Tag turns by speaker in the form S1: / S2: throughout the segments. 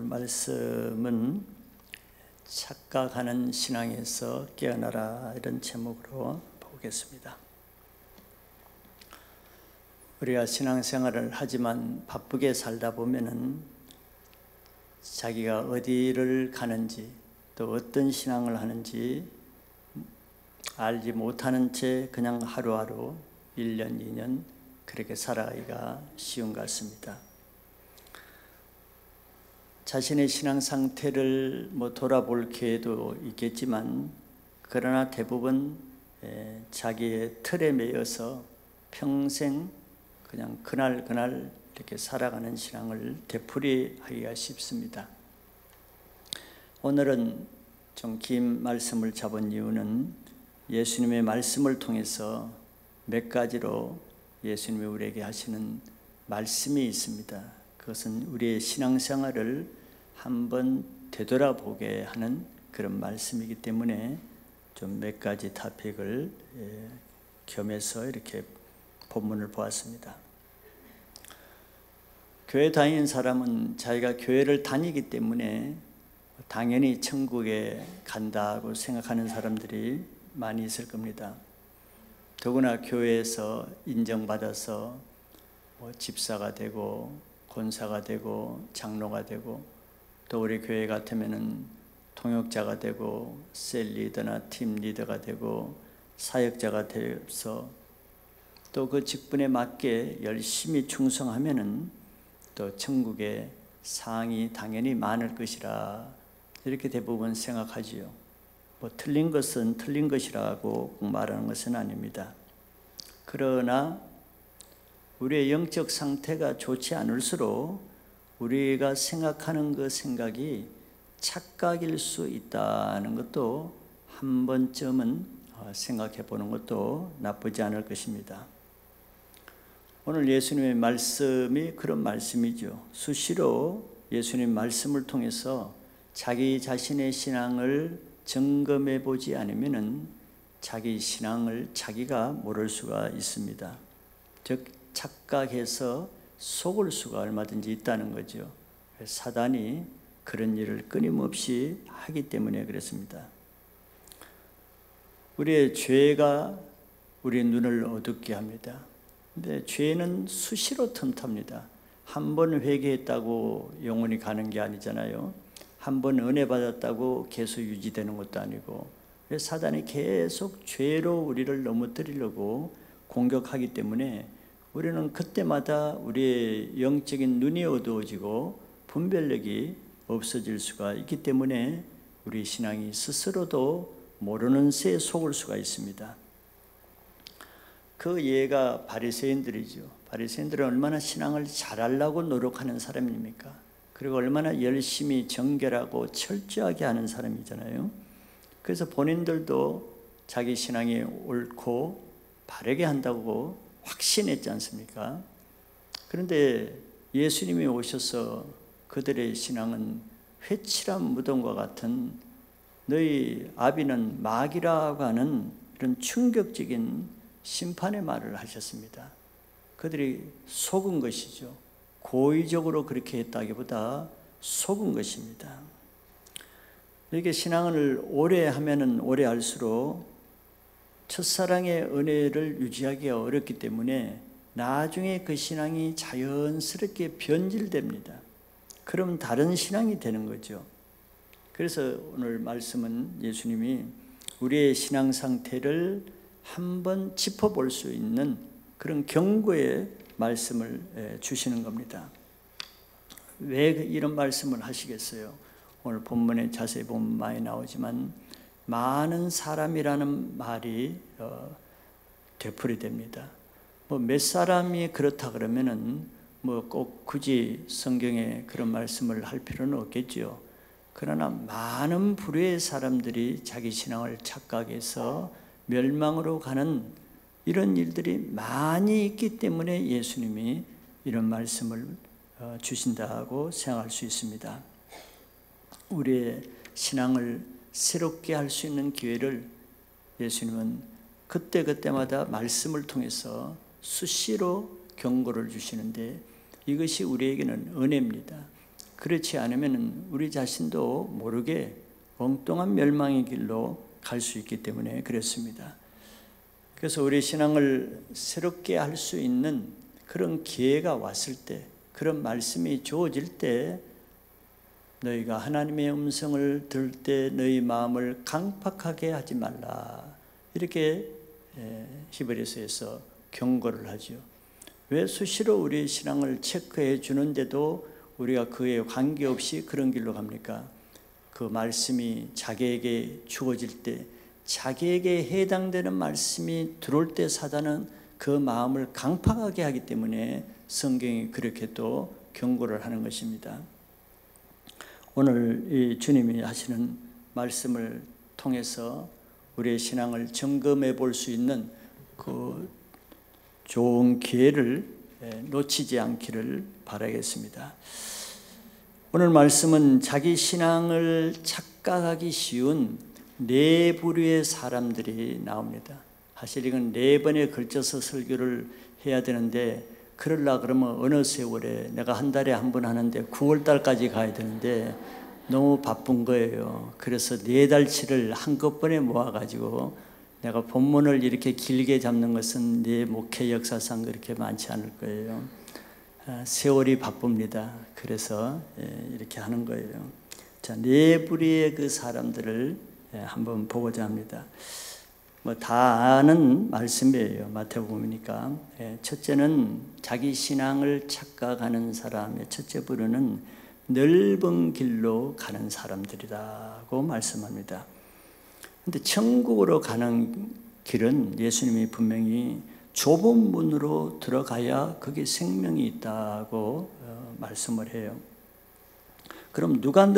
S1: 말씀은 착각하는 신앙에서 깨어나라, 이런 제목으로 보겠습니다. 우리가 신앙생활을 하지만 바쁘게 살다 보면은 자기가 어디를 가는지 또 어떤 신앙을 하는지 알지 못하는 채 그냥 하루하루 1년, 2년 그렇게 살아가기가 쉬운 것 같습니다. 자신의 신앙 상태를 돌아볼 기회도 있겠지만, 그러나 대부분 자기의 틀에 매여서 평생 그냥 그날 이렇게 살아가는 신앙을 되풀이하기가 쉽습니다. 오늘은 좀 긴 말씀을 잡은 이유는 예수님의 말씀을 통해서 몇 가지로 예수님이 우리에게 하시는 말씀이 있습니다. 그것은 우리의 신앙생활을 한번 되돌아보게 하는 그런 말씀이기 때문에 좀 몇 가지 토픽을 겸해서 이렇게 본문을 보았습니다. 교회 다니는 사람은 자기가 교회를 다니기 때문에 당연히 천국에 간다고 생각하는 사람들이 많이 있을 겁니다. 더구나 교회에서 인정받아서 집사가 되고 권사가 되고 장로가 되고, 또 우리 교회 같으면은 통역자가 되고 셀 리더나 팀 리더가 되고 사역자가 되어서 또 그 직분에 맞게 열심히 충성하면은 또 천국의 상이 당연히 많을 것이라, 이렇게 대부분 생각하지요. 틀린 것은 틀린 것이라고 말하는 것은 아닙니다. 그러나 우리의 영적 상태가 좋지 않을수록 우리가 생각하는 그 생각이 착각일 수 있다는 것도 한 번쯤은 생각해 보는 것도 나쁘지 않을 것입니다. 오늘 예수님의 말씀이 그런 말씀이죠. 수시로 예수님 말씀을 통해서 자기 자신의 신앙을 점검해 보지 않으면은 자기 신앙을 자기가 모를 수가 있습니다. 즉 착각해서 속을 수가 얼마든지 있다는 거죠. 사단이 그런 일을 끊임없이 하기 때문에 그렇습니다. 우리의 죄가 우리 눈을 어둡게 합니다. 근데 죄는 수시로 틈탑니다. 한 번 회개했다고 영원히 가는 게 아니잖아요. 한 번 은혜 받았다고 계속 유지되는 것도 아니고, 사단이 계속 죄로 우리를 넘어뜨리려고 공격하기 때문에 우리는 그때마다 우리의 영적인 눈이 어두워지고 분별력이 없어질 수가 있기 때문에 우리 신앙이 스스로도 모르는 새에 속을 수가 있습니다. 그 예가 바리새인들이죠. 바리새인들은 얼마나 신앙을 잘하려고 노력하는 사람입니까? 그리고 얼마나 열심히 정결하고 철저하게 하는 사람이잖아요. 그래서 본인들도 자기 신앙이 옳고 바르게 한다고 확신했지 않습니까? 그런데 예수님이 오셔서 그들의 신앙은 회칠한 무덤과 같은, 너희 아비는 마귀라고 하는 이런 충격적인 심판의 말을 하셨습니다. 그들이 속은 것이죠. 고의적으로 그렇게 했다기보다 속은 것입니다. 이렇게 신앙을 오래 하면은 오래 할수록 첫사랑의 은혜를 유지하기가 어렵기 때문에 나중에 그 신앙이 자연스럽게 변질됩니다. 그럼 다른 신앙이 되는 거죠. 그래서 오늘 말씀은 예수님이 우리의 신앙 상태를 한번 짚어볼 수 있는 그런 경고의 말씀을 주시는 겁니다. 왜 이런 말씀을 하시겠어요? 오늘 본문에 자세히 보면 많이 나오지만 많은 사람이라는 말이 되풀이됩니다. 몇 사람이 그렇다 그러면은 꼭 굳이 성경에 그런 말씀을 할 필요는 없겠지요. 그러나 많은 부류의 사람들이 자기 신앙을 착각해서 멸망으로 가는 이런 일들이 많이 있기 때문에 예수님이 이런 말씀을 주신다고 생각할 수 있습니다. 우리의 신앙을 새롭게 할 수 있는 기회를 예수님은 그때그때마다 말씀을 통해서 수시로 경고를 주시는데, 이것이 우리에게는 은혜입니다. 그렇지 않으면 우리 자신도 모르게 엉뚱한 멸망의 길로 갈 수 있기 때문에 그렇습니다. 그래서 우리 신앙을 새롭게 할 수 있는 그런 기회가 왔을 때, 그런 말씀이 주어질 때 너희가 하나님의 음성을 들을 때 너희 마음을 강팍하게 하지 말라, 이렇게 히브리서에서 경고를 하죠. 왜 수시로 우리 신앙을 체크해 주는데도 우리가 그에 관계없이 그런 길로 갑니까? 그 말씀이 자기에게 주어질 때, 자기에게 해당되는 말씀이 들어올 때 사단은 그 마음을 강팍하게 하기 때문에 성경이 그렇게 또 경고를 하는 것입니다. 오늘 이 주님이 하시는 말씀을 통해서 우리의 신앙을 점검해 볼 수 있는 그 좋은 기회를 놓치지 않기를 바라겠습니다. 오늘 말씀은 자기 신앙을 착각하기 쉬운 네 부류의 사람들이 나옵니다. 사실 이건 4번에 걸쳐서 설교를 해야 되는데, 그러려 그러면 어느 세월에, 내가 한 달에 한 번 하는데 9월 달까지 가야 되는데 너무 바쁜 거예요. 그래서 4달치를 한꺼번에 모아가지고, 내가 본문을 이렇게 길게 잡는 것은 내 목회 역사상 그렇게 많지 않을 거예요. 세월이 바쁩니다. 그래서 이렇게 하는 거예요. 자, 4부류의 그 사람들을 한번 보고자 합니다. 다 아는 말씀이에요. 마태복음이니까. 첫째는 자기 신앙을 착각하는 사람의 첫째 부류는 넓은 길로 가는 사람들이라고 말씀합니다. 근데 천국으로 가는 길은 예수님이 분명히 좁은 문으로 들어가야 거기에 생명이 있다고 말씀을 해요. 그럼 누가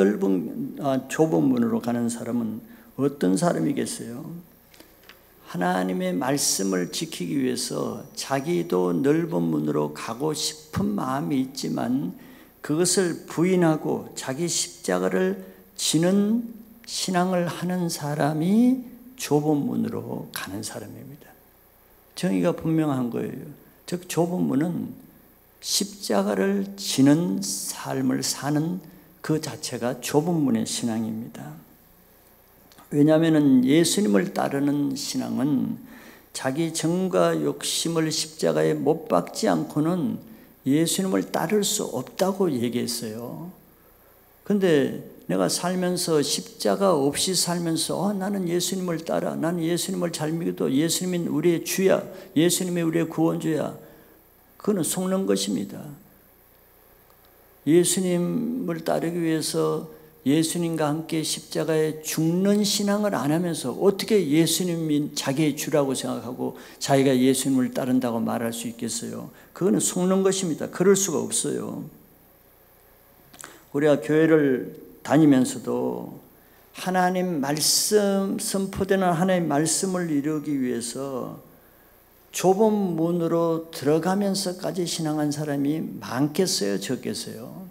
S1: 좁은 문으로 가는 사람은 어떤 사람이겠어요? 하나님의 말씀을 지키기 위해서 자기도 넓은 문으로 가고 싶은 마음이 있지만 그것을 부인하고 자기 십자가를 지는 신앙을 하는 사람이 좁은 문으로 가는 사람입니다. 정의가 분명한 거예요. 즉 좁은 문은 십자가를 지는 삶을 사는 그 자체가 좁은 문의 신앙입니다. 왜냐하면 예수님을 따르는 신앙은 자기 정과 욕심을 십자가에 못 박지 않고는 예수님을 따를 수 없다고 얘기했어요. 그런데 내가 살면서 십자가 없이 살면서 나는 예수님을 따라, 나는 예수님을 잘 믿어도 예수님은 우리의 주야, 예수님이 우리의 구원주야, 그거는 속는 것입니다. 예수님을 따르기 위해서 예수님과 함께 십자가에 죽는 신앙을 안 하면서 어떻게 예수님이 자기의 주라고 생각하고 자기가 예수님을 따른다고 말할 수 있겠어요? 그거는 속는 것입니다. 그럴 수가 없어요. 우리가 교회를 다니면서도 하나님 말씀, 선포되는 하나님 말씀을 이루기 위해서 좁은 문으로 들어가면서까지 신앙한 사람이 많겠어요? 적겠어요?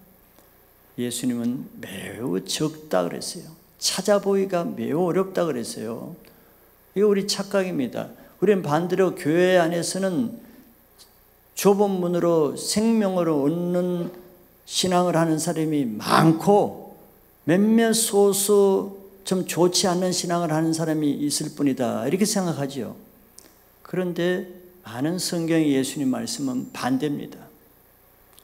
S1: 예수님은 매우 적다 그랬어요. 찾아보기가 매우 어렵다 그랬어요. 이거 우리 착각입니다. 우리는 반대로 교회 안에서는 좁은 문으로 생명을 얻는 신앙을 하는 사람이 많고 몇몇 소수 좀 좋지 않는 신앙을 하는 사람이 있을 뿐이다, 이렇게 생각하죠. 그런데 많은 성경의 예수님 말씀은 반대입니다.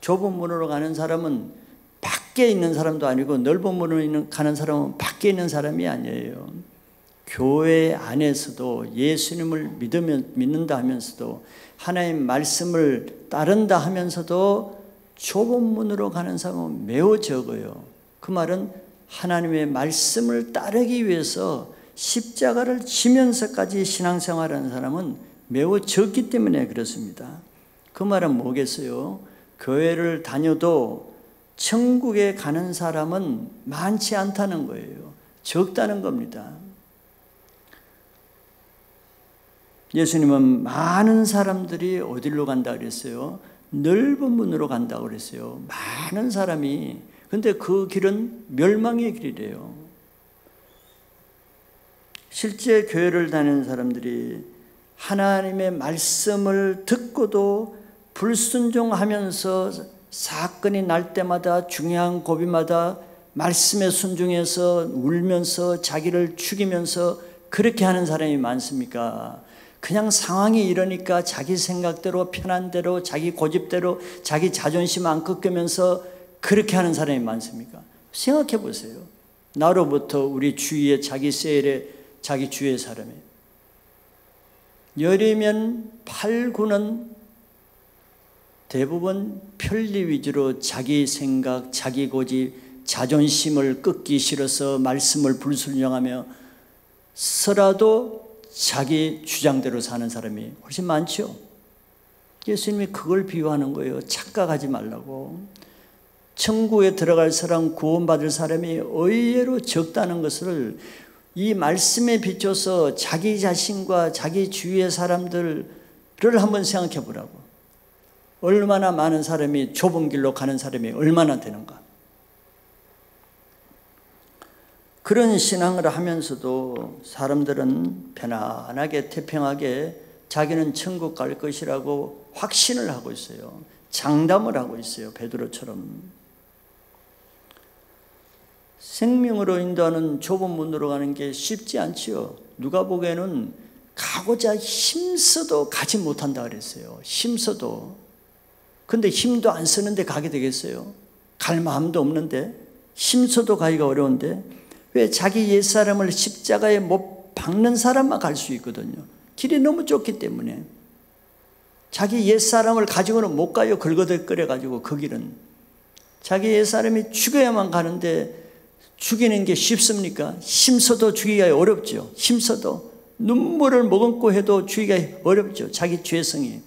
S1: 좁은 문으로 가는 사람은 밖에 있는 사람도 아니고 넓은 문으로 가는 사람은 밖에 있는 사람이 아니에요. 교회 안에서도 예수님을 믿는다 하면서도 하나님 말씀을 따른다 하면서도 좁은 문으로 가는 사람은 매우 적어요. 그 말은 하나님의 말씀을 따르기 위해서 십자가를 지면서까지 신앙생활하는 사람은 매우 적기 때문에 그렇습니다. 그 말은 뭐겠어요? 교회를 다녀도 천국에 가는 사람은 많지 않다는 거예요. 적다는 겁니다. 예수님은 많은 사람들이 어디로 간다 그랬어요? 넓은 문으로 간다고 그랬어요. 많은 사람이. 근데 그 길은 멸망의 길이래요. 실제 교회를 다니는 사람들이 하나님의 말씀을 듣고도 불순종하면서 사건이 날 때마다 중요한 고비마다 말씀에 순종해서 울면서 자기를 죽이면서 그렇게 하는 사람이 많습니까? 그냥 상황이 이러니까 자기 생각대로 편한 대로 자기 고집대로 자기 자존심 안 꺾으면서 그렇게 하는 사람이 많습니까? 생각해 보세요. 나로부터 우리 주위에 자기 세일에 자기 주위의 사람이 열이면 8, 9는 대부분 편리 위주로 자기 생각, 자기 고집, 자존심을 꺾기 싫어서 말씀을 불순종하며 서라도 자기 주장대로 사는 사람이 훨씬 많죠. 예수님이 그걸 비유하는 거예요. 착각하지 말라고. 천국에 들어갈 사람, 구원받을 사람이 의외로 적다는 것을 이 말씀에 비춰서 자기 자신과 자기 주위의 사람들을 한번 생각해 보라고. 얼마나 많은 사람이 좁은 길로 가는 사람이 얼마나 되는가. 그런 신앙을 하면서도 사람들은 편안하게 태평하게 자기는 천국 갈 것이라고 확신을 하고 있어요. 장담을 하고 있어요. 베드로처럼. 생명으로 인도하는 좁은 문으로 가는 게 쉽지 않지요. 누가 보기에는 가고자 힘써도 가지 못한다 그랬어요. 힘써도. 근데 힘도 안 쓰는데 가게 되겠어요? 갈 마음도 없는데 힘써도 가기가 어려운데 왜 자기 옛사람을 십자가에 못 박는 사람만 갈 수 있거든요. 길이 너무 좁기 때문에. 자기 옛사람을 가지고는 못 가요. 걸거덕거려가지고 그 길은. 자기 옛사람이 죽어야만 가는데 죽이는 게 쉽습니까? 힘써도 죽이기가 어렵죠. 힘써도. 눈물을 머금고 해도 죽이기가 어렵죠. 자기 죄성이.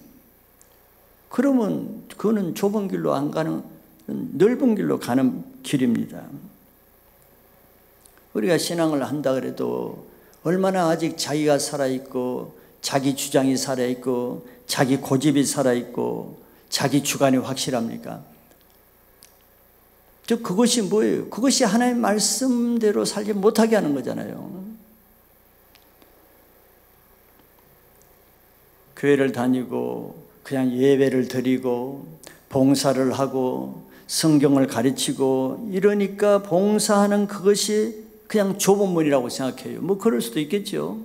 S1: 그러면 그거는 좁은 길로 안 가는 넓은 길로 가는 길입니다. 우리가 신앙을 한다 그래도 얼마나 아직 자기가 살아있고 자기 주장이 살아있고 자기 고집이 살아있고 자기 주관이 확실합니까? 그것이 뭐예요? 그것이 하나님의 말씀대로 살지 못하게 하는 거잖아요. 교회를 다니고 그냥 예배를 드리고 봉사를 하고 성경을 가르치고 이러니까 봉사하는 그것이 그냥 좁은 문이라고 생각해요. 뭐 그럴 수도 있겠죠.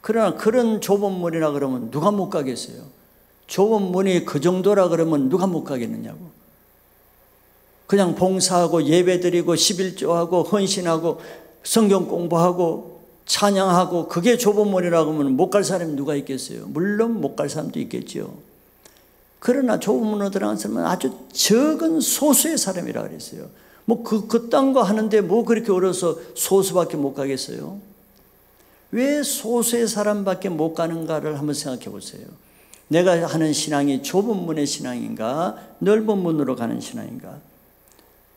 S1: 그러나 그런 좁은 문이라 그러면 누가 못 가겠어요? 좁은 문이 그 정도라 그러면 누가 못 가겠느냐고. 그냥 봉사하고 예배드리고 11조하고 헌신하고 성경 공부하고 찬양하고 그게 좁은 문이라고 하면 못 갈 사람이 누가 있겠어요? 물론 못 갈 사람도 있겠죠. 그러나 좁은 문으로 들어간 사람은 아주 적은 소수의 사람이라 그랬어요. 뭐 그딴 거 하는데 뭐 그렇게 어려서 소수밖에 못 가겠어요? 왜 소수의 사람밖에 못 가는가를 한번 생각해 보세요. 내가 하는 신앙이 좁은 문의 신앙인가 넓은 문으로 가는 신앙인가?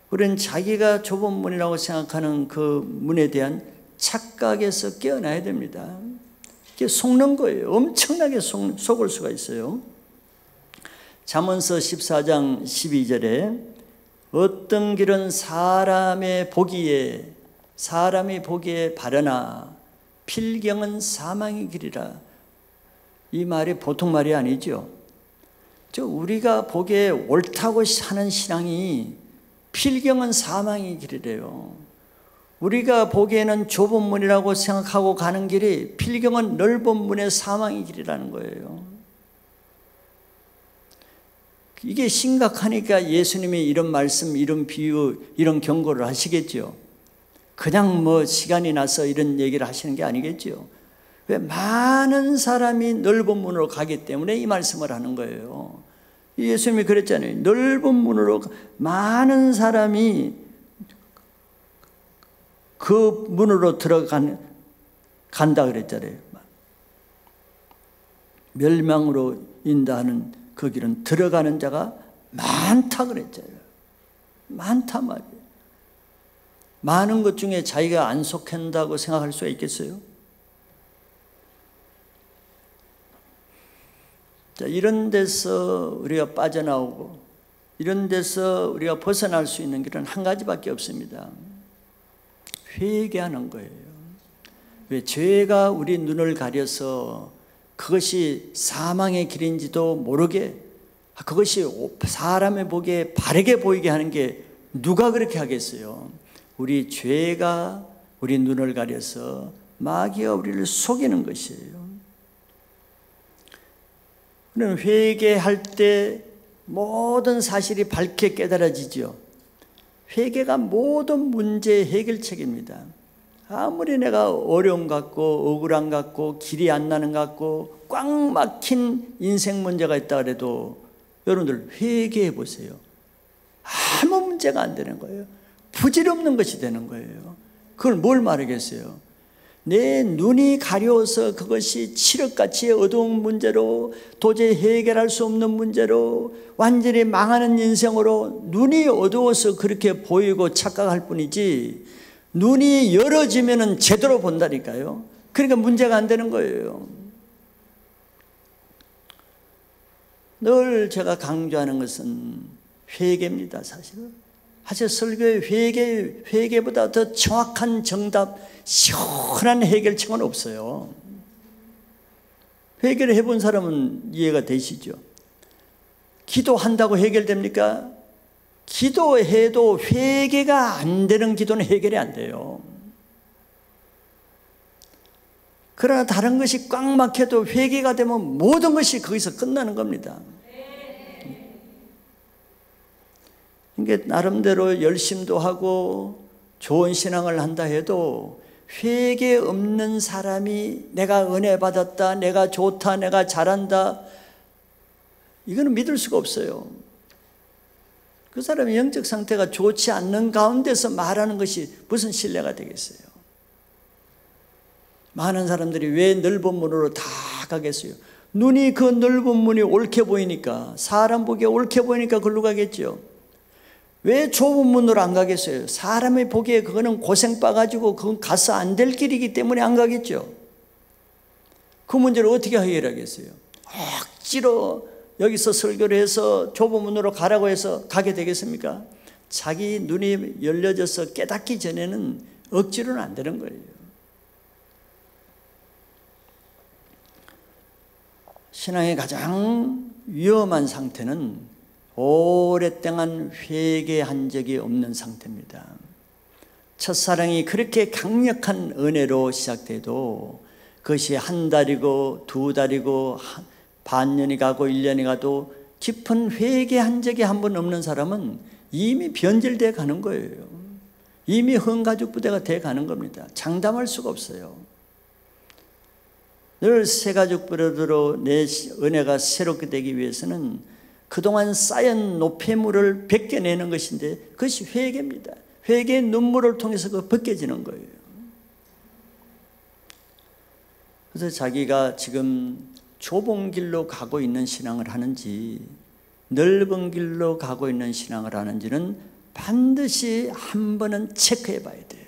S1: 우리는 자기가 좁은 문이라고 생각하는 그 문에 대한 착각에서 깨어나야 됩니다. 이게 속는 거예요. 엄청나게 속을 수가 있어요. 잠언서 14장 12절에 어떤 길은 사람이 보기에 바르나 필경은 사망의 길이라. 이 말이 보통 말이 아니죠. 우리가 보기에 옳다고 하는 신앙이 필경은 사망의 길이래요. 우리가 보기에는 좁은 문이라고 생각하고 가는 길이 필경은 넓은 문의 사망의 길이라는 거예요. 이게 심각하니까 예수님이 이런 말씀, 이런 비유, 이런 경고를 하시겠죠. 그냥 뭐 시간이 나서 이런 얘기를 하시는 게 아니겠죠. 왜? 많은 사람이 넓은 문으로 가기 때문에 이 말씀을 하는 거예요. 예수님이 그랬잖아요. 넓은 문으로 많은 사람이 그 문으로 간다 그랬잖아요. 멸망으로 인도하는 그 길은 들어가는 자가 많다 그랬잖아요. 많다 말이에요. 많은 것 중에 자기가 안 속한다고 생각할 수가 있겠어요? 자, 이런 데서 우리가 빠져나오고 이런 데서 우리가 벗어날 수 있는 길은 한 가지밖에 없습니다. 회개하는 거예요. 왜? 죄가 우리 눈을 가려서 그것이 사망의 길인지도 모르게 그것이 사람의 보기에 바르게 보이게 하는 게 누가 그렇게 하겠어요? 우리 죄가 우리 눈을 가려서 마귀가 우리를 속이는 것이에요. 우리는 회개할 때 모든 사실이 밝게 깨달아지죠. 회개가 모든 문제의 해결책입니다. 아무리 내가 어려움 같고 억울함 같고 길이 안 나는 것 같고 꽉 막힌 인생 문제가 있다 그래도 여러분들 회개해 보세요. 아무 문제가 안 되는 거예요. 부질없는 것이 되는 거예요. 그걸 뭘 말하겠어요? 내 눈이 가려워서 그것이 칠흑같이 어두운 문제로 도저히 해결할 수 없는 문제로 완전히 망하는 인생으로 눈이 어두워서 그렇게 보이고 착각할 뿐이지 눈이 열어지면 제대로 본다니까요. 그러니까 문제가 안 되는 거예요. 늘 제가 강조하는 것은 회개입니다. 사실은 사실 설교의 회개보다 더 정확한 정답, 시원한 해결책은 없어요. 회개를 해본 사람은 이해가 되시죠? 기도한다고 해결됩니까? 기도해도 회개가 안 되는 기도는 해결이 안 돼요. 그러나 다른 것이 꽉 막혀도 회개가 되면 모든 것이 거기서 끝나는 겁니다. 그러니까 나름대로 열심도 하고 좋은 신앙을 한다 해도 회개 없는 사람이 내가 은혜 받았다, 내가 좋다, 내가 잘한다, 이거는 믿을 수가 없어요. 그 사람의 영적 상태가 좋지 않는 가운데서 말하는 것이 무슨 신뢰가 되겠어요? 많은 사람들이 왜 넓은 문으로 다 가겠어요? 눈이 그 넓은 문이 옳게 보이니까, 사람 보기에 옳게 보이니까 그걸로 가겠죠. 왜 좁은 문으로 안 가겠어요? 사람이 보기에 그거는 고생 빠가지고 그건 가서 안 될 길이기 때문에 안 가겠죠. 그 문제를 어떻게 해결하겠어요? 억지로 여기서 설교를 해서 좁은 문으로 가라고 해서 가게 되겠습니까? 자기 눈이 열려져서 깨닫기 전에는 억지로는 안 되는 거예요. 신앙의 가장 위험한 상태는 오랫동안 회개한 적이 없는 상태입니다. 첫사랑이 그렇게 강력한 은혜로 시작돼도 그것이 한 달이고 두 달이고 반년이 가고 1년이 가도 깊은 회개한 적이 한 번 없는 사람은 이미 변질되어 가는 거예요. 이미 흥가죽 부대가 되어 가는 겁니다. 장담할 수가 없어요. 늘 새가죽 부대로 내 은혜가 새롭게 되기 위해서는 그동안 쌓인 노폐물을 벗겨내는 것인데 그것이 회개입니다. 회개의 눈물을 통해서 그 벗겨지는 거예요. 그래서 자기가 지금 좁은 길로 가고 있는 신앙을 하는지 넓은 길로 가고 있는 신앙을 하는지는 반드시 한 번은 체크해 봐야 돼요.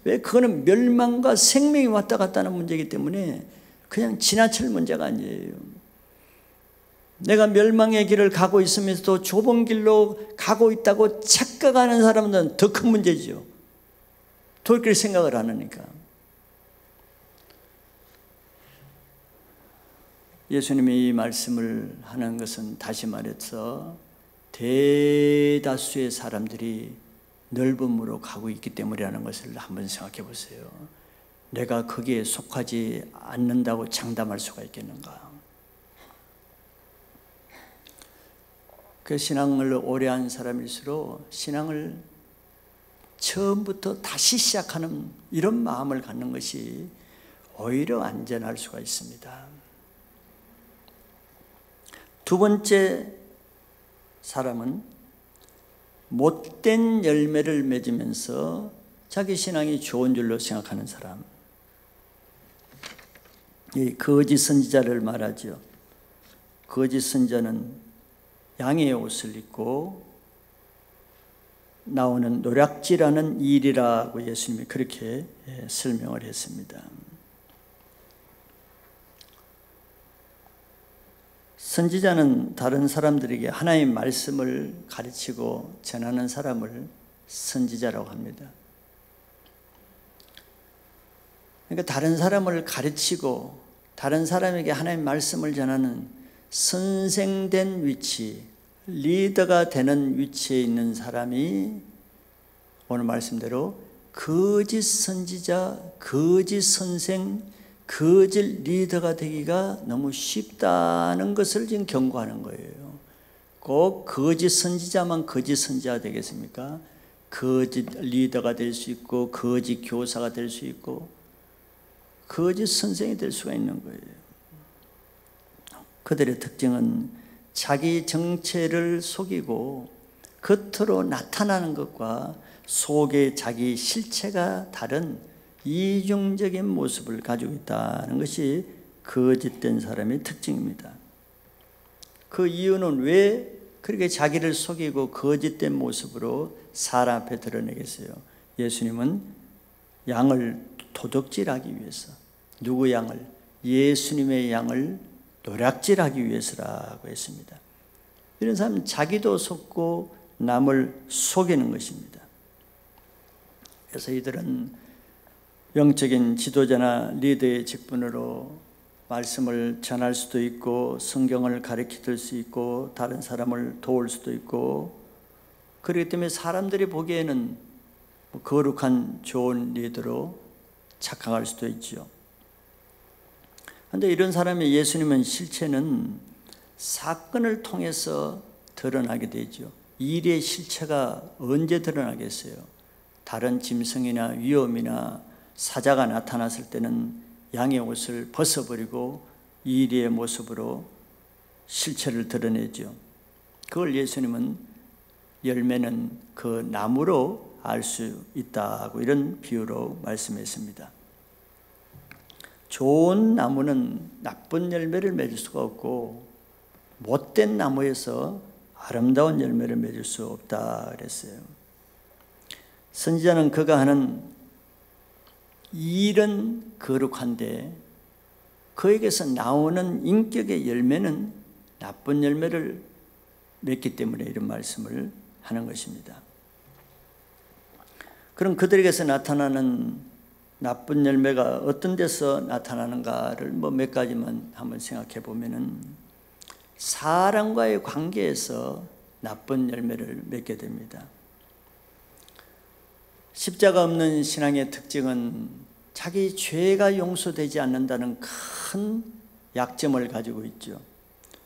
S1: 왜? 그거는 멸망과 생명이 왔다 갔다 하는 문제이기 때문에 그냥 지나칠 문제가 아니에요. 내가 멸망의 길을 가고 있으면서도 좁은 길로 가고 있다고 착각하는 사람들은 더 큰 문제죠. 돌이킬 생각을 안 하니까. 예수님이 이 말씀을 하는 것은 다시 말해서 대다수의 사람들이 넓은 문으로 가고 있기 때문이라는 것을 한번 생각해 보세요. 내가 거기에 속하지 않는다고 장담할 수가 있겠는가? 그 신앙을 오래 한 사람일수록 신앙을 처음부터 다시 시작하는 이런 마음을 갖는 것이 오히려 안전할 수가 있습니다. 두 번째 사람은 못된 열매를 맺으면서 자기 신앙이 좋은 줄로 생각하는 사람. 이 거짓 선지자를 말하죠. 거짓 선지자는 양의 옷을 입고 나오는 노략질하는 일이라고 예수님이 그렇게 설명을 했습니다. 선지자는 다른 사람들에게 하나님의 말씀을 가르치고 전하는 사람을 선지자라고 합니다. 그러니까 다른 사람을 가르치고 다른 사람에게 하나님의 말씀을 전하는 선생된 위치, 리더가 되는 위치에 있는 사람이 오늘 말씀대로 거짓 선지자, 거짓 선생, 거짓 리더가 되기가 너무 쉽다는 것을 지금 경고하는 거예요. 꼭 거짓 선지자만 거짓 선지자가 되겠습니까? 거짓 리더가 될 수 있고, 거짓 교사가 될 수 있고, 거짓 선생이 될 수가 있는 거예요. 그들의 특징은 자기 정체를 속이고 겉으로 나타나는 것과 속에 자기 실체가 다른 이중적인 모습을 가지고 있다는 것이 거짓된 사람의 특징입니다. 그 이유는 왜 그렇게 자기를 속이고 거짓된 모습으로 사람 앞에 드러내겠어요? 예수님은 양을 도둑질하기 위해서, 누구 양을? 예수님의 양을 노략질하기 위해서라고 했습니다. 이런 사람은 자기도 속고 남을 속이는 것입니다. 그래서 이들은 영적인 지도자나 리더의 직분으로 말씀을 전할 수도 있고, 성경을 가르쳐 줄 수 있고, 다른 사람을 도울 수도 있고, 그렇기 때문에 사람들이 보기에는 거룩한 좋은 리더로 착각할 수도 있죠. 그런데 이런 사람의 예수님은 실체는 사건을 통해서 드러나게 되죠. 일의 실체가 언제 드러나겠어요? 다른 짐승이나 위험이나 사자가 나타났을 때는 양의 옷을 벗어버리고 일의 모습으로 실체를 드러내죠. 그걸 예수님은 열매는 그 나무로 알 수 있다고 이런 비유로 말씀했습니다. 좋은 나무는 나쁜 열매를 맺을 수가 없고, 못된 나무에서 아름다운 열매를 맺을 수 없다 그랬어요. 선지자는 그가 하는 일은 거룩한데 그에게서 나오는 인격의 열매는 나쁜 열매를 맺기 때문에 이런 말씀을 하는 것입니다. 그럼 그들에게서 나타나는 나쁜 열매가 어떤 데서 나타나는가를 몇 가지만 한번 생각해 보면은, 사람과의 관계에서 나쁜 열매를 맺게 됩니다. 십자가 없는 신앙의 특징은 자기 죄가 용서되지 않는다는 큰 약점을 가지고 있죠.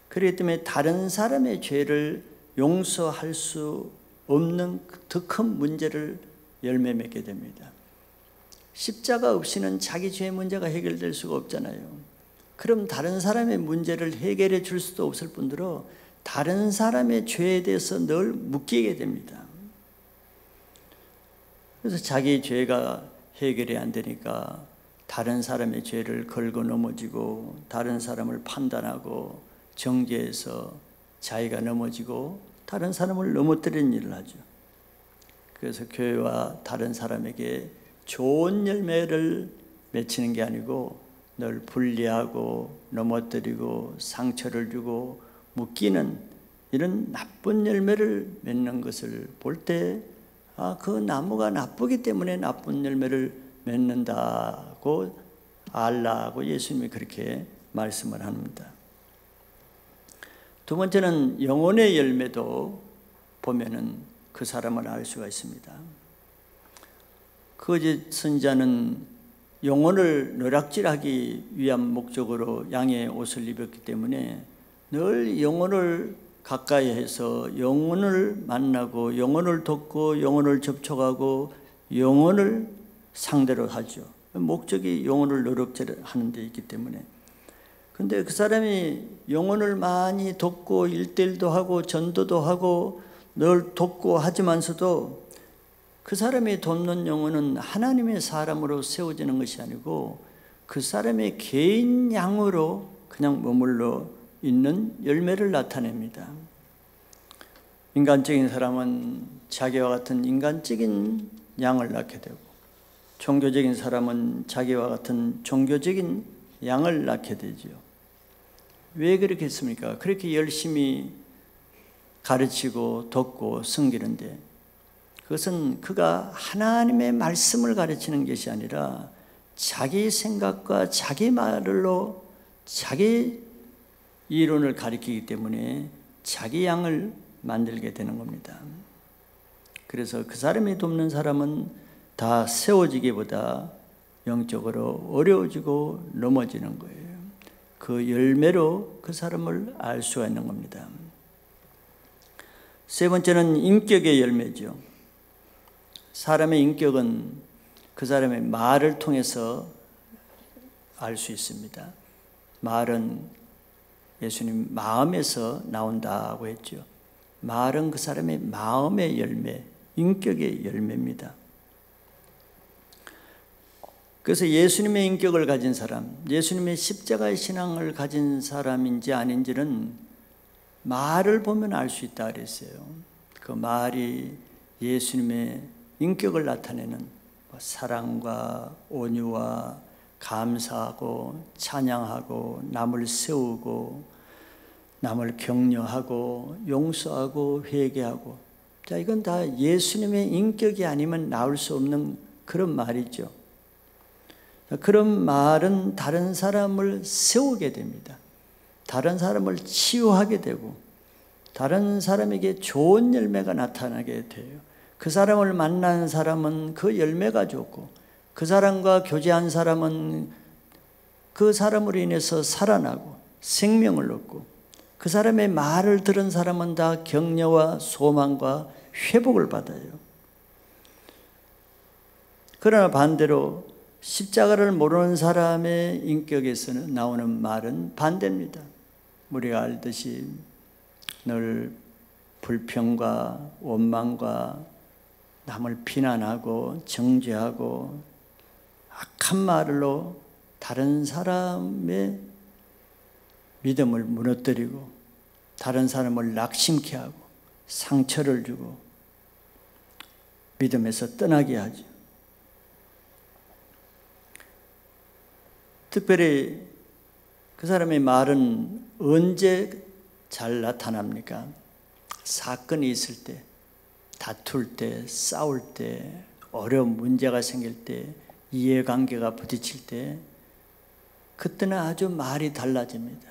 S1: 그렇기 때문에 다른 사람의 죄를 용서할 수 없는 더 큰 문제를 열매 맺게 됩니다. 십자가 없이는 자기 죄 문제가 해결될 수가 없잖아요. 그럼 다른 사람의 문제를 해결해 줄 수도 없을 뿐더러 다른 사람의 죄에 대해서 늘 묶이게 됩니다. 그래서 자기 죄가 해결이 안 되니까 다른 사람의 죄를 걸고 넘어지고, 다른 사람을 판단하고 정죄해서 자기가 넘어지고 다른 사람을 넘어뜨리는 일을 하죠. 그래서 교회와 다른 사람에게 좋은 열매를 맺히는 게 아니고 늘 분리하고 넘어뜨리고 상처를 주고 묶이는 이런 나쁜 열매를 맺는 것을 볼 때, 그 나무가 나쁘기 때문에 나쁜 열매를 맺는다고 알라고 예수님이 그렇게 말씀을 합니다. 두 번째는 영혼의 열매도 보면은 그 사람을 알 수가 있습니다. 거짓 선지자는 영혼을 노략질하기 위한 목적으로 양의 옷을 입었기 때문에 늘 영혼을 가까이 해서 영혼을 만나고 영혼을 돕고 영혼을 접촉하고 영혼을 상대로 하죠. 목적이 영혼을 노략질하는 데 있기 때문에. 근데 그 사람이 영혼을 많이 돕고 일대일도 하고 전도도 하고 늘 돕고 하지만서도 그 사람이 돕는 영혼은 하나님의 사람으로 세워지는 것이 아니고 그 사람의 개인 양으로 그냥 머물러 있는 열매를 나타냅니다. 인간적인 사람은 자기와 같은 인간적인 양을 낳게 되고, 종교적인 사람은 자기와 같은 종교적인 양을 낳게 되죠. 왜 그렇게 했습니까? 그렇게 열심히 가르치고 돕고 섬기는데, 그것은 그가 하나님의 말씀을 가르치는 것이 아니라 자기 생각과 자기 말로 자기 이론을 가리키기 때문에 자기 양을 만들게 되는 겁니다. 그래서 그 사람이 돕는 사람은 다 세워지기보다 영적으로 어려워지고 넘어지는 거예요. 그 열매로 그 사람을 알 수가 있는 겁니다. 세 번째는 인격의 열매죠. 사람의 인격은 그 사람의 말을 통해서 알 수 있습니다. 말은 예수님 마음에서 나온다고 했죠. 말은 그 사람의 마음의 열매, 인격의 열매입니다. 그래서 예수님의 인격을 가진 사람, 예수님의 십자가의 신앙을 가진 사람인지 아닌지는 말을 보면 알 수 있다 그랬어요. 그 말이 예수님의 인격을 나타내는 사랑과 온유와 감사하고 찬양하고 남을 세우고 남을 격려하고 용서하고 회개하고, 자, 이건 다 예수님의 인격이 아니면 나올 수 없는 그런 말이죠. 그런 말은 다른 사람을 세우게 됩니다. 다른 사람을 치유하게 되고 다른 사람에게 좋은 열매가 나타나게 돼요. 그 사람을 만난 사람은 그 열매가 좋고 그 사람과 교제한 사람은 그 사람으로 인해서 살아나고 생명을 얻고 그 사람의 말을 들은 사람은 다 격려와 소망과 회복을 받아요. 그러나 반대로 십자가를 모르는 사람의 인격에서는 나오는 말은 반대입니다. 우리가 알듯이 늘 불평과 원망과 남을 비난하고 정죄하고 악한 말로 다른 사람의 믿음을 무너뜨리고 다른 사람을 낙심케 하고 상처를 주고 믿음에서 떠나게 하죠. 특별히 그 사람의 말은 언제 잘 나타납니까? 사건이 있을 때, 다툴 때, 싸울 때, 어려운 문제가 생길 때, 이해관계가 부딪힐 때, 그때는 아주 말이 달라집니다.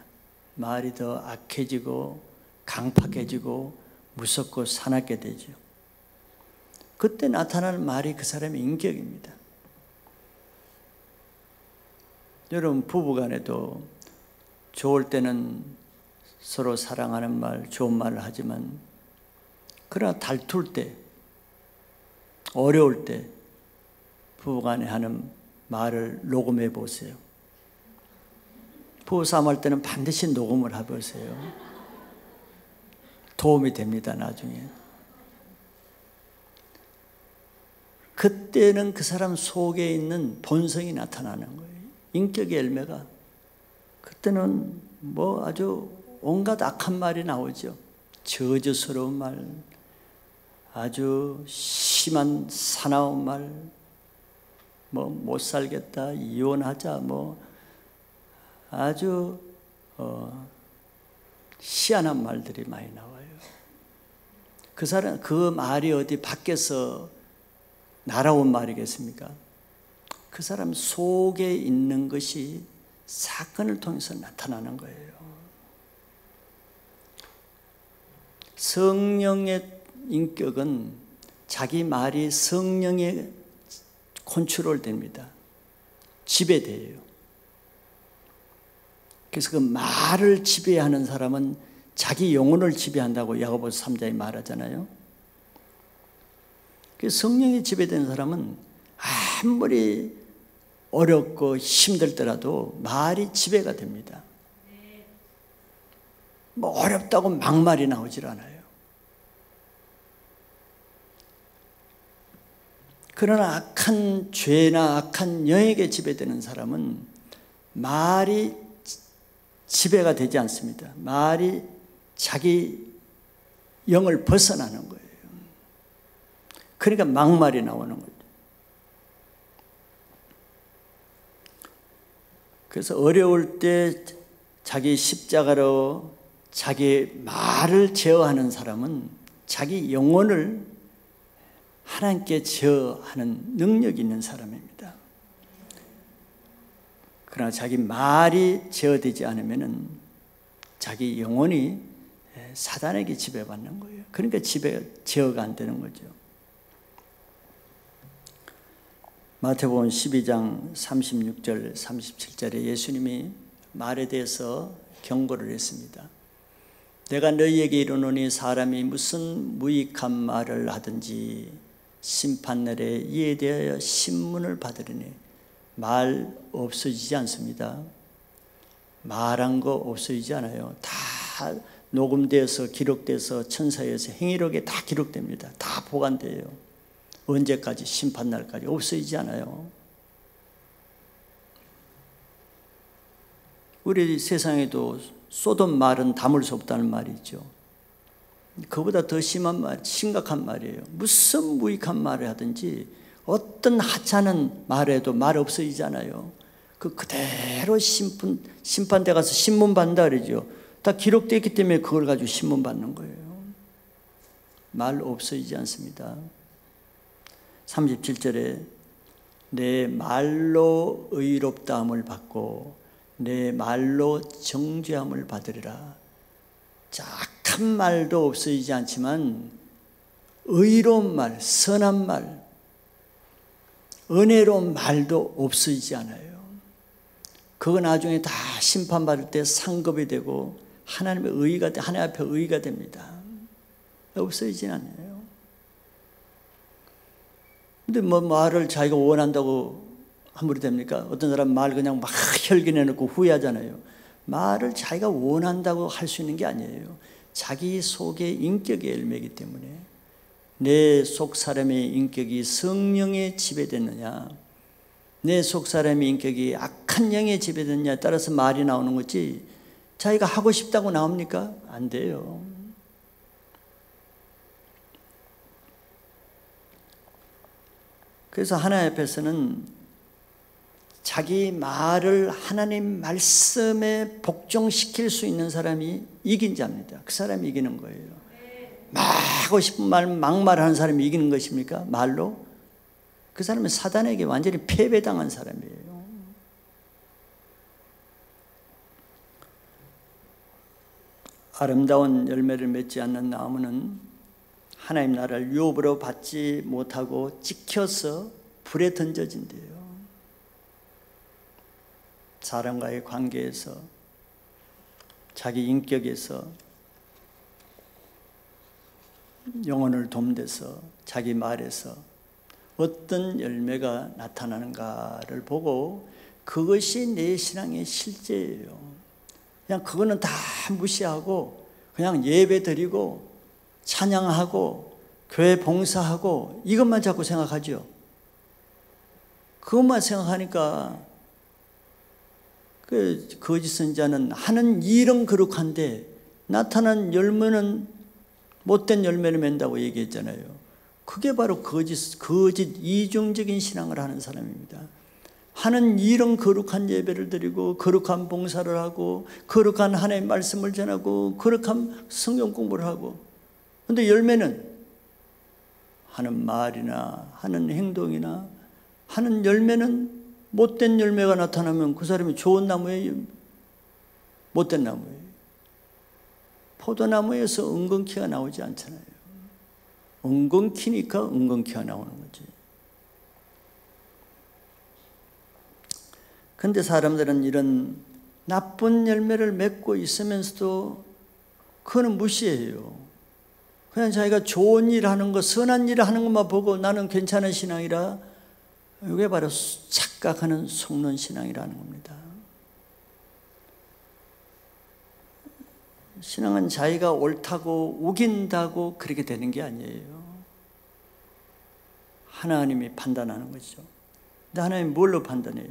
S1: 말이 더 악해지고 강팍해지고 무섭고 사납게 되죠. 그때 나타나는 말이 그 사람의 인격입니다. 여러분, 부부간에도 좋을 때는 서로 사랑하는 말, 좋은 말을 하지만 그러나 다툴 때, 어려울 때 부부간에 하는 말을 녹음해 보세요. 부부싸움할 때는 반드시 녹음을 해보세요. 도움이 됩니다, 나중에. 그때는 그 사람 속에 있는 본성이 나타나는 거예요. 인격의 열매가. 그때는 뭐 아주 온갖 악한 말이 나오죠. 저주스러운 말, 아주 심한 사나운 말, 뭐 못 살겠다, 이혼하자, 뭐 아주 희한한 말들이 많이 나와요. 그 사람, 그 말이 어디 밖에서 날아온 말이겠습니까? 그 사람 속에 있는 것이 사건을 통해서 나타나는 거예요. 성령의 인격은 자기 말이 성령에 컨트롤 됩니다. 지배돼요. 그래서 그 말을 지배하는 사람은 자기 영혼을 지배한다고 야고보서 3장에 말하잖아요. 성령이 지배되는 사람은 아무리 어렵고 힘들더라도 말이 지배가 됩니다. 뭐 어렵다고 막말이 나오질 않아요. 그러나 악한 죄나 악한 영에게 지배되는 사람은 말이 지배가 되지 않습니다. 말이 자기 영을 벗어나는 거예요. 그러니까 막말이 나오는 거죠. 그래서 어려울 때 자기 십자가로 자기 말을 제어하는 사람은 자기 영혼을 하나님께 제어하는 능력이 있는 사람입니다. 그러나 자기 말이 제어되지 않으면 자기 영혼이 사단에게 지배받는 거예요. 그러니까 제어가 안 되는 거죠. 마태복음 12장 36절 37절에 예수님이 말에 대해서 경고를 했습니다. 내가 너희에게 이르노니 사람이 무슨 무익한 말을 하든지 심판날에 이에 대하여 신문을 받으리니 말 없어지지 않습니다. 말한 거 없어지지 않아요. 다 녹음돼서 기록돼서 천사에서 행위록에 다 기록됩니다. 다 보관돼요. 언제까지? 심판날까지 없어지지 않아요. 우리 세상에도 쏟은 말은 담을 수 없다는 말이 있죠. 그보다 더 심한 말, 심각한 말이에요. 무슨 무익한 말을 하든지 어떤 하찮은 말에도 말 없어지잖아요. 그대로 심판대 가서 신문 받는다 그러죠. 다 기록되어 있기 때문에 그걸 가지고 신문 받는 거예요. 말 없어지지 않습니다. 37절에 내 말로 의롭다함을 받고 내 말로 정죄함을 받으리라. 악한 말도 없어지지 않지만 의로운 말, 선한 말, 은혜로운 말도 없어지지 않아요. 그거 나중에 다 심판받을 때 상급이 되고 하나님의 의가, 하나님 앞에 의가 됩니다. 없어지진 않아요. 근데 뭐 말을 자기가 원한다고 함부로 됩니까? 어떤 사람 말 그냥 막 혈기내놓고 후회하잖아요. 말을 자기가 원한다고 할 수 있는 게 아니에요. 자기 속의 인격의 열매이기 때문에 내 속 사람의 인격이 성령에 지배됐느냐, 내 속 사람의 인격이 악한 영에 지배됐느냐에 따라서 말이 나오는 거지 자기가 하고 싶다고 나옵니까? 안 돼요. 그래서 하나님 앞에서는 자기 말을 하나님 말씀에 복종시킬 수 있는 사람이 이긴 자입니다. 그 사람이 이기는 거예요. 막 하고 싶은 말 막말하는 사람이 이기는 것입니까? 말로? 그 사람은 사단에게 완전히 패배당한 사람이에요. 아름다운 열매를 맺지 않는 나무는 하나님 나라를 유업으로 받지 못하고 찍혀서 불에 던져진대요. 사람과의 관계에서, 자기 인격에서, 영혼을 돕대서, 자기 말에서 어떤 열매가 나타나는가를 보고 그것이 내 신앙의 실제예요. 그냥 그거는 다 무시하고 그냥 예배 드리고 찬양하고 교회 봉사하고 이것만 자꾸 생각하죠. 그것만 생각하니까 그 거짓 선지자는 하는 일은 거룩한데 나타난 열매는 못된 열매를 맺는다고 얘기했잖아요. 그게 바로 거짓 이중적인 신앙을 하는 사람입니다. 하는 일은 거룩한 예배를 드리고 거룩한 봉사를 하고 거룩한 하나님의 말씀을 전하고 거룩한 성경 공부를 하고, 그런데 열매는 하는 말이나 하는 행동이나 하는 열매는 못된 열매가 나타나면 그 사람이 좋은 나무예요? 못된 나무예요? 포도나무에서 은근키가 나오지 않잖아요. 은근키니까 은근키가 나오는 거지. 그런데 사람들은 이런 나쁜 열매를 맺고 있으면서도 그거는 무시해요. 그냥 자기가 좋은 일 하는 거, 선한 일 하는 것만 보고 나는 괜찮은 신앙이라, 이게 바로 착각하는 속는 신앙이라는 겁니다. 신앙은 자기가 옳다고 우긴다고 그렇게 되는 게 아니에요. 하나님이 판단하는 거죠. 근데 하나님이 뭘로 판단해요?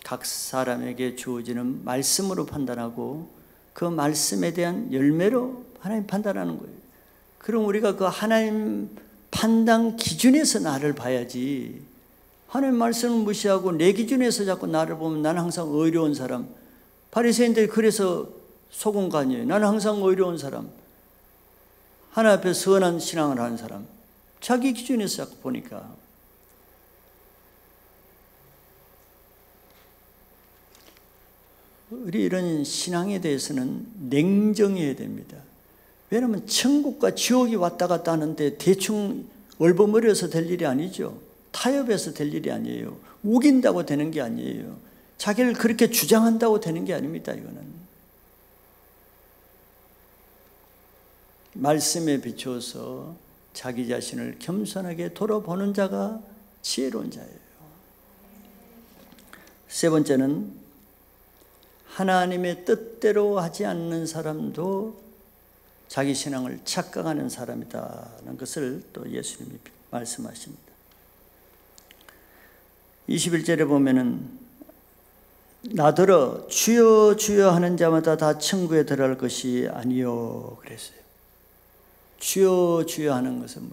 S1: 각 사람에게 주어지는 말씀으로 판단하고 그 말씀에 대한 열매로 하나님 판단하는 거예요. 그럼 우리가 그 하나님 판단 기준에서 나를 봐야지, 하나님 말씀을 무시하고 내 기준에서 자꾸 나를 보면 나는 항상 어려운 사람, 바리새인들이 그래서 속은 거 아니에요. 나는 항상 어려운 사람, 하나님 앞에 선한 신앙을 하는 사람, 자기 기준에서 자꾸 보니까. 우리 이런 신앙에 대해서는 냉정해야 됩니다. 왜냐하면 천국과 지옥이 왔다 갔다 하는데 대충 얼버무려서 될 일이 아니죠. 타협해서 될 일이 아니에요. 우긴다고 되는 게 아니에요. 자기를 그렇게 주장한다고 되는 게 아닙니다. 이거는 말씀에 비추어서 자기 자신을 겸손하게 돌아보는 자가 지혜로운 자예요. 세 번째는 하나님의 뜻대로 하지 않는 사람도 자기 신앙을 착각하는 사람이다는 것을 또 예수님이 말씀하십니다. 21절에 보면은 나더러 주여 주여 하는 자마다 다 천국에 들어갈 것이 아니요 그랬어요. 주여 주여 하는 것은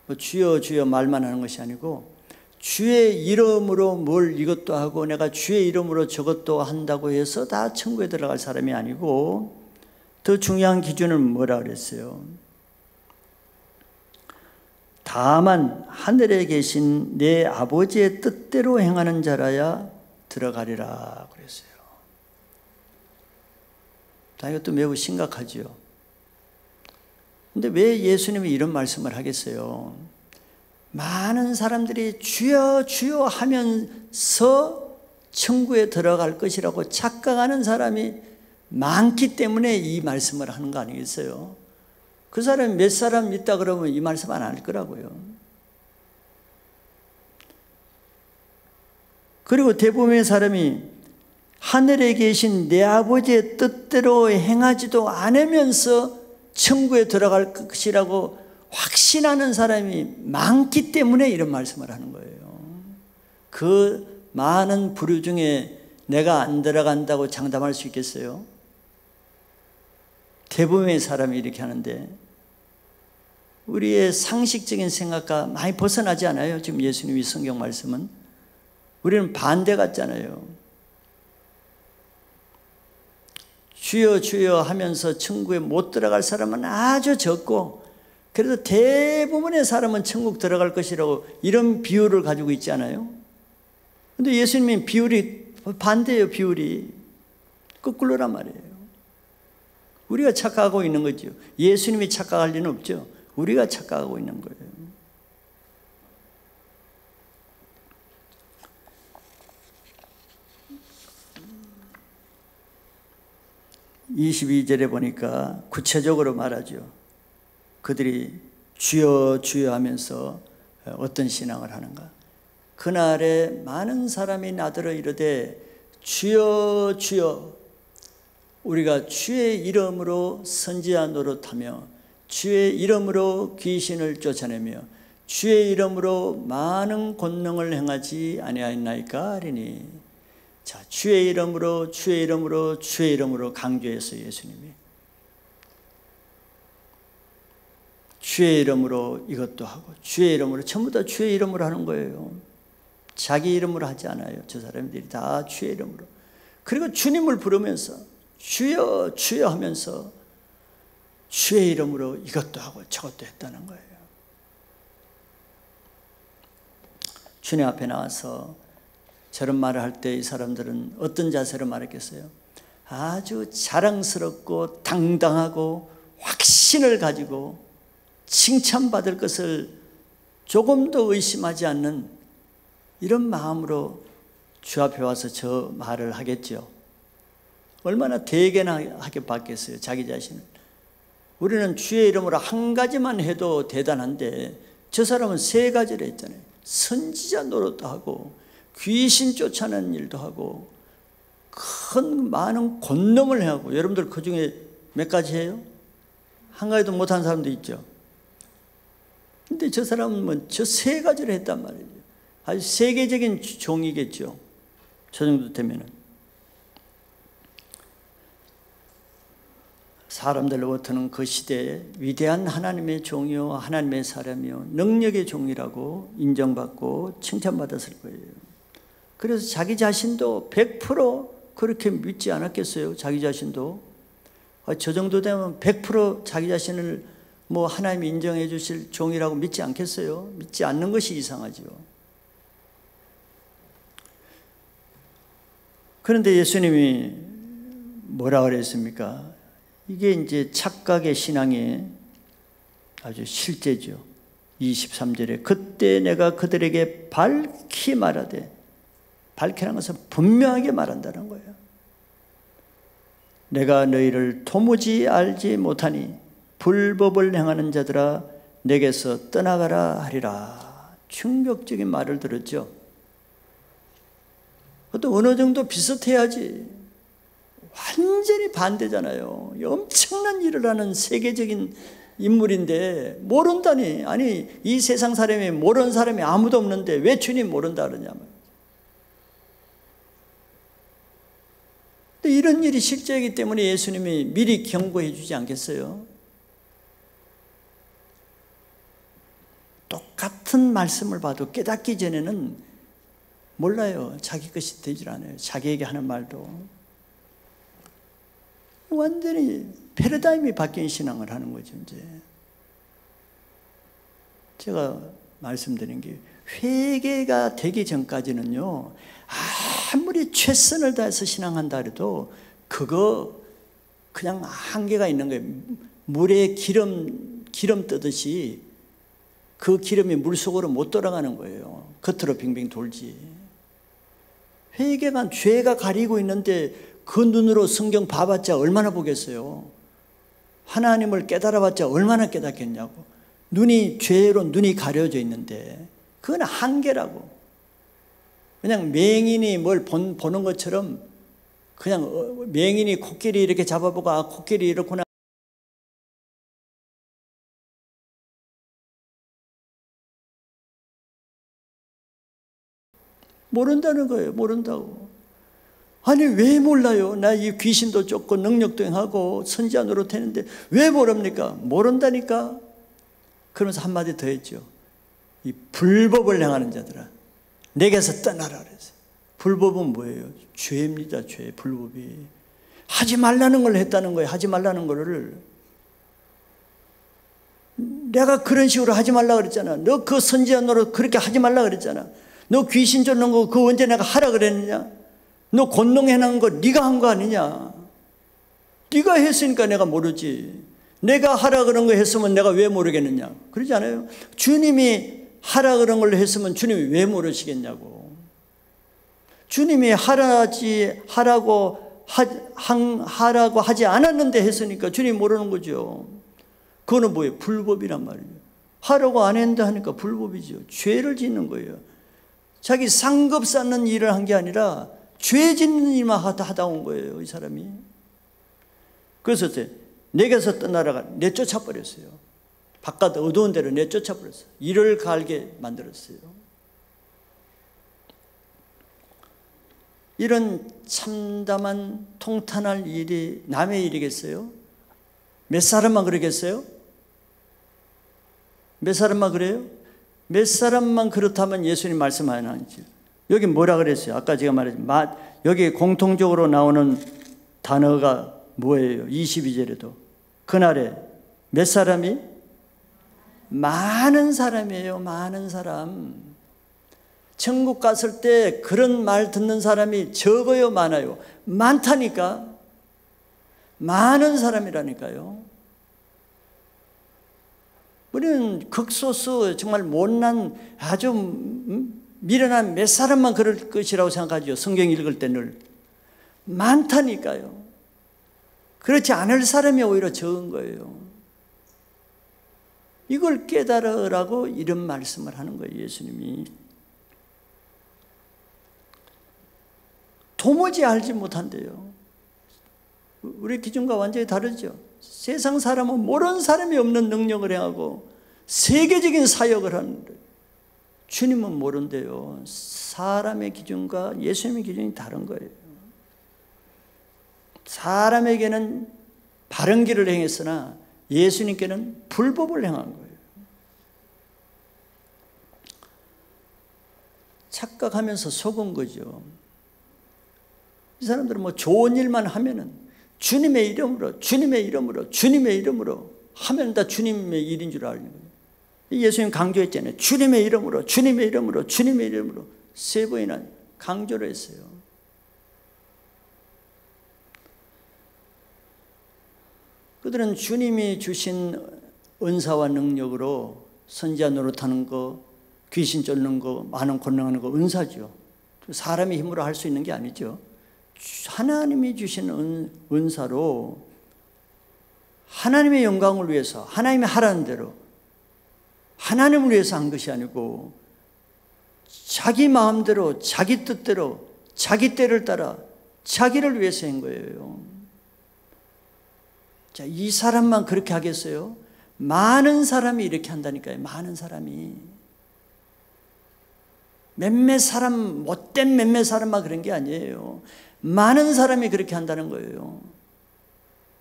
S1: 뭐 주여 주여 말만 하는 것이 아니고 주의 이름으로 뭘 이것도 하고 내가 주의 이름으로 저것도 한다고 해서 다 천국에 들어갈 사람이 아니고 더 중요한 기준은 뭐라 그랬어요? 다만 하늘에 계신 내 아버지의 뜻대로 행하는 자라야 들어가리라 그랬어요. 다 이것도 매우 심각하죠. 근데 왜 예수님이 이런 말씀을 하겠어요? 많은 사람들이 주여 주여 하면서 천국에 들어갈 것이라고 착각하는 사람이 많기 때문에 이 말씀을 하는 거 아니겠어요? 그 사람이 몇 사람 있다 그러면 이 말씀 안 할 거라고요. 그리고 대부분의 사람이 하늘에 계신 내 아버지의 뜻대로 행하지도 않으면서 천국에 들어갈 것이라고 확신하는 사람이 많기 때문에 이런 말씀을 하는 거예요. 그 많은 부류 중에 내가 안 들어간다고 장담할 수 있겠어요? 대부분의 사람이 이렇게 하는데 우리의 상식적인 생각과 많이 벗어나지 않아요? 지금 예수님이 성경 말씀은 우리는 반대 같잖아요. 주여 주여 하면서 천국에 못 들어갈 사람은 아주 적고 그래도 대부분의 사람은 천국 들어갈 것이라고 이런 비율을 가지고 있지 않아요? 근데 예수님은 비율이 반대예요. 비율이 거꾸로란 말이에요. 우리가 착각하고 있는 거죠. 예수님이 착각할 리는 없죠. 우리가 착각하고 있는 거예요. 22절에 보니까 구체적으로 말하죠. 그들이 주여 주여 하면서 어떤 신앙을 하는가? 그날에 많은 사람이 나더러 이르되 주여 주여 우리가 주의 이름으로 선지자 노릇하며 주의 이름으로 귀신을 쫓아내며 주의 이름으로 많은 권능을 행하지 아니하였나이까 하리니. 자, 주의 이름으로 주의 이름으로 주의 이름으로 강조했어요. 예수님이 주의 이름으로 이것도 하고 주의 이름으로 전부 다 주의 이름으로 하는 거예요. 자기 이름으로 하지 않아요. 저 사람들이 다 주의 이름으로. 그리고 주님을 부르면서 주여 주여 하면서 주의 이름으로 이것도 하고 저것도 했다는 거예요. 주님 앞에 나와서 저런 말을 할 때 이 사람들은 어떤 자세로 말했겠어요? 아주 자랑스럽고 당당하고 확신을 가지고 칭찬받을 것을 조금도 의심하지 않는 이런 마음으로 주 앞에 와서 저 말을 하겠죠. 얼마나 대견하게 받겠어요, 자기 자신을. 우리는 주의 이름으로 한 가지만 해도 대단한데 저 사람은 세 가지를 했잖아요. 선지자 노릇도 하고 귀신 쫓아내는 일도 하고 많은 권능을 하고. 여러분들 그 중에 몇 가지 해요? 한 가지도 못한 사람도 있죠. 근데 저 사람은 저 세 가지를 했단 말이에요. 아주 세계적인 종이겠죠. 저 정도 되면은. 사람들로부터는 그 시대에 위대한 하나님의 종이요 하나님의 사람이요 능력의 종이라고 인정받고 칭찬받았을 거예요. 그래서 자기 자신도 100% 그렇게 믿지 않았겠어요? 자기 자신도 저 정도 되면 100% 자기 자신을 뭐 하나님이 인정해 주실 종이라고 믿지 않겠어요? 믿지 않는 것이 이상하죠. 그런데 예수님이 뭐라 그랬습니까? 이게 이제 착각의 신앙의 아주 실제죠. 23절에 그때 내가 그들에게 밝히 말하되, 밝히라는 것은 분명하게 말한다는 거예요. 내가 너희를 도무지 알지 못하니 불법을 행하는 자들아 내게서 떠나가라 하리라. 충격적인 말을 들었죠. 그것도 어느 정도 비슷해야지. 완전히 반대잖아요. 엄청난 일을 하는 세계적인 인물인데 모른다니. 아니, 이 세상 사람이 모르는 사람이 아무도 없는데 왜 주님 모른다 그러냐면. 이런 일이 실제이기 때문에 예수님이 미리 경고해 주지 않겠어요? 똑같은 말씀을 봐도 깨닫기 전에는 몰라요. 자기 것이 되질 않아요. 자기에게 하는 말도. 완전히 패러다임이 바뀐 신앙을 하는 거죠. 이제 제가 말씀드린 게, 회개가 되기 전까지는요, 아무리 최선을 다해서 신앙한다 해도 그거 그냥 한계가 있는 거예요. 물에 기름 뜨듯이 그 기름이 물속으로 못 돌아가는 거예요. 겉으로 빙빙 돌지. 회개가 죄가 가리고 있는데 그 눈으로 성경 봐봤자 얼마나 보겠어요? 하나님을 깨달아봤자 얼마나 깨닫겠냐고. 죄로 눈이 가려져 있는데 그건 한계라고. 그냥 맹인이 뭘 보는 것처럼, 그냥 맹인이 코끼리 이렇게 잡아보고 코끼리 이렇구나. 모른다는 거예요. 모른다고. 아니 왜 몰라요? 나 이 귀신도 쫓고 능력도 행하고 선지자 노릇했는데 왜 모릅니까? 모른다니까. 그러면서 한마디 더 했죠. 이 불법을 행하는 자들아 내게서 떠나라 그랬어요. 불법은 뭐예요? 죄입니다. 죄. 불법이 하지 말라는 걸 했다는 거예요. 하지 말라는 거를. 내가 그런 식으로 하지 말라 그랬잖아. 너 그 선지자 노릇 그렇게 하지 말라 그랬잖아. 너 귀신 쫓는 거 그거 언제 내가 하라 그랬느냐? 너 권능해놓은 거 네가 한 거 아니냐? 네가 했으니까 내가 모르지. 내가 하라 그런 거 했으면 내가 왜 모르겠느냐? 그러지 않아요? 주님이 하라 그런 걸 했으면 주님이 왜 모르시겠냐고. 주님이 하라고 하지 않았는데 했으니까 주님이 모르는 거죠. 그거는 뭐예요? 불법이란 말이에요. 하라고 안 했는데 하니까 불법이죠. 죄를 짓는 거예요. 자기 상급 쌓는 일을 한 게 아니라 죄 짓는 일만 하다 온 거예요, 이 사람이. 그래서 내게서 떠나라가 내쫓아 버렸어요. 바깥 어두운 데로 내쫓아 버렸어요. 이를 갈게 만들었어요. 이런 참담한 통탄할 일이 남의 일이겠어요? 몇 사람만 그러겠어요? 몇 사람만 그래요? 몇 사람만 그렇다면 예수님 말씀 안 하죠. 여기 뭐라 그랬어요? 아까 제가 말했죠. 여기 공통적으로 나오는 단어가 뭐예요? 22절에도. 그날에 몇 사람이? 많은 사람이에요. 많은 사람. 천국 갔을 때 그런 말 듣는 사람이 적어요? 많아요? 많다니까. 많은 사람이라니까요. 우리는 극소수 정말 못난 아주 미련한 몇 사람만 그럴 것이라고 생각하죠. 성경 읽을 때 늘. 많다니까요. 그렇지 않을 사람이 오히려 적은 거예요. 이걸 깨달으라고 이런 말씀을 하는 거예요, 예수님이. 도무지 알지 못한대요. 우리 기준과 완전히 다르죠. 세상 사람은 모르는 사람이 없는 능력을 행하고 세계적인 사역을 하는데 주님은 모른대요. 사람의 기준과 예수님의 기준이 다른 거예요. 사람에게는 바른 길을 행했으나 예수님께는 불법을 행한 거예요. 착각하면서 속은 거죠. 이 사람들은 뭐 좋은 일만 하면은 주님의 이름으로, 주님의 이름으로, 주님의 이름으로 하면 다 주님의 일인 줄 아는 거예요. 예수님 강조했잖아요. 주님의 이름으로, 주님의 이름으로, 주님의 이름으로 세 번이나 강조를 했어요. 그들은 주님이 주신 은사와 능력으로 선지자 노릇하는 거, 귀신 쫓는 거, 많은 권능하는 거 은사죠. 사람의 힘으로 할 수 있는 게 아니죠. 하나님이 주신 은사로 하나님의 영광을 위해서, 하나님이 하라는 대로 하나님을 위해서 한 것이 아니고 자기 마음대로, 자기 뜻대로, 자기 때를 따라 자기를 위해서 한 거예요. 자, 이 사람만 그렇게 하겠어요? 많은 사람이 이렇게 한다니까요. 많은 사람이. 몇몇 사람, 못된 몇몇 사람만 그런 게 아니에요. 많은 사람이 그렇게 한다는 거예요.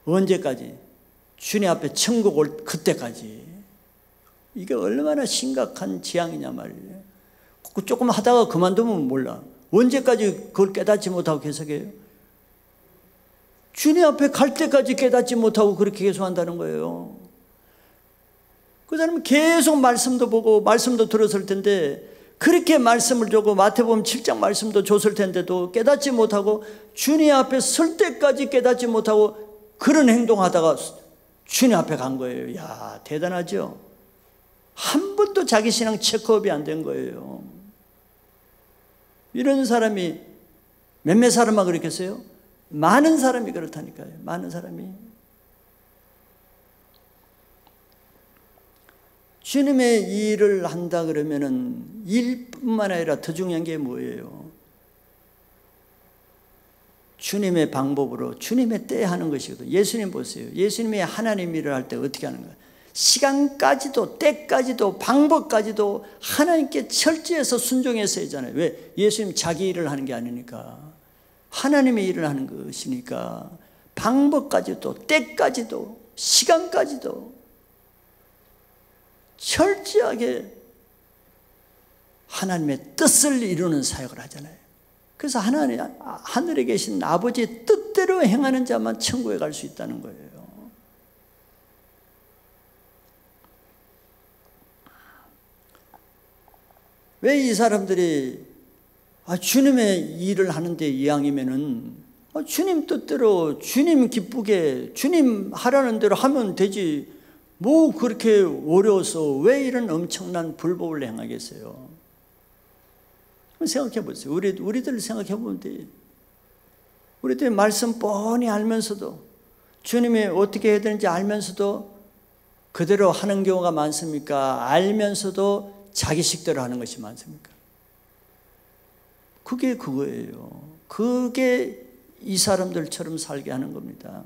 S1: 언제까지? 주님 앞에 천국 올 그때까지. 이게 얼마나 심각한 재앙이냐 말이에요. 조금 하다가 그만두면 몰라. 언제까지 그걸 깨닫지 못하고 계속해요? 주님 앞에 갈 때까지 깨닫지 못하고 그렇게 계속 한다는 거예요. 그 사람은 계속 말씀도 보고 말씀도 들었을 텐데, 그렇게 말씀을 주고 마태복음 7장 말씀도 줬을 텐데도 깨닫지 못하고 주님 앞에 설 때까지 깨닫지 못하고 그런 행동하다가 주님 앞에 간 거예요. 야, 대단하죠? 한 번도 자기 신앙 체크업이 안 된 거예요. 이런 사람이 몇몇 사람만 그렇겠어요? 많은 사람이 그렇다니까요. 많은 사람이. 주님의 일을 한다 그러면은 일뿐만 아니라 더 중요한 게 뭐예요? 주님의 방법으로, 주님의 때에 하는 것이거든요. 예수님 보세요. 예수님이 하나님 일을 할 때 어떻게 하는 거예요? 시간까지도, 때까지도, 방법까지도 하나님께 철저해서 순종해서 했잖아요. 왜? 예수님 자기 일을 하는 게 아니니까. 하나님의 일을 하는 것이니까 방법까지도, 때까지도, 시간까지도 철저하게 하나님의 뜻을 이루는 사역을 하잖아요. 그래서 하나님, 하늘에 계신 아버지의 뜻대로 행하는 자만 천국에 갈 수 있다는 거예요. 왜 이 사람들이 주님의 일을 하는데 이왕이면은 주님 뜻대로, 주님 기쁘게, 주님 하라는 대로 하면 되지, 뭐 그렇게 어려워서 왜 이런 엄청난 불법을 행하겠어요? 생각해 보세요. 우리들 생각해 보면 돼. 우리들 말씀 뻔히 알면서도, 주님이 어떻게 해야 되는지 알면서도 그대로 하는 경우가 많습니까? 알면서도 자기식대로 하는 것이 많습니까? 그게 그거예요. 그게 이 사람들처럼 살게 하는 겁니다.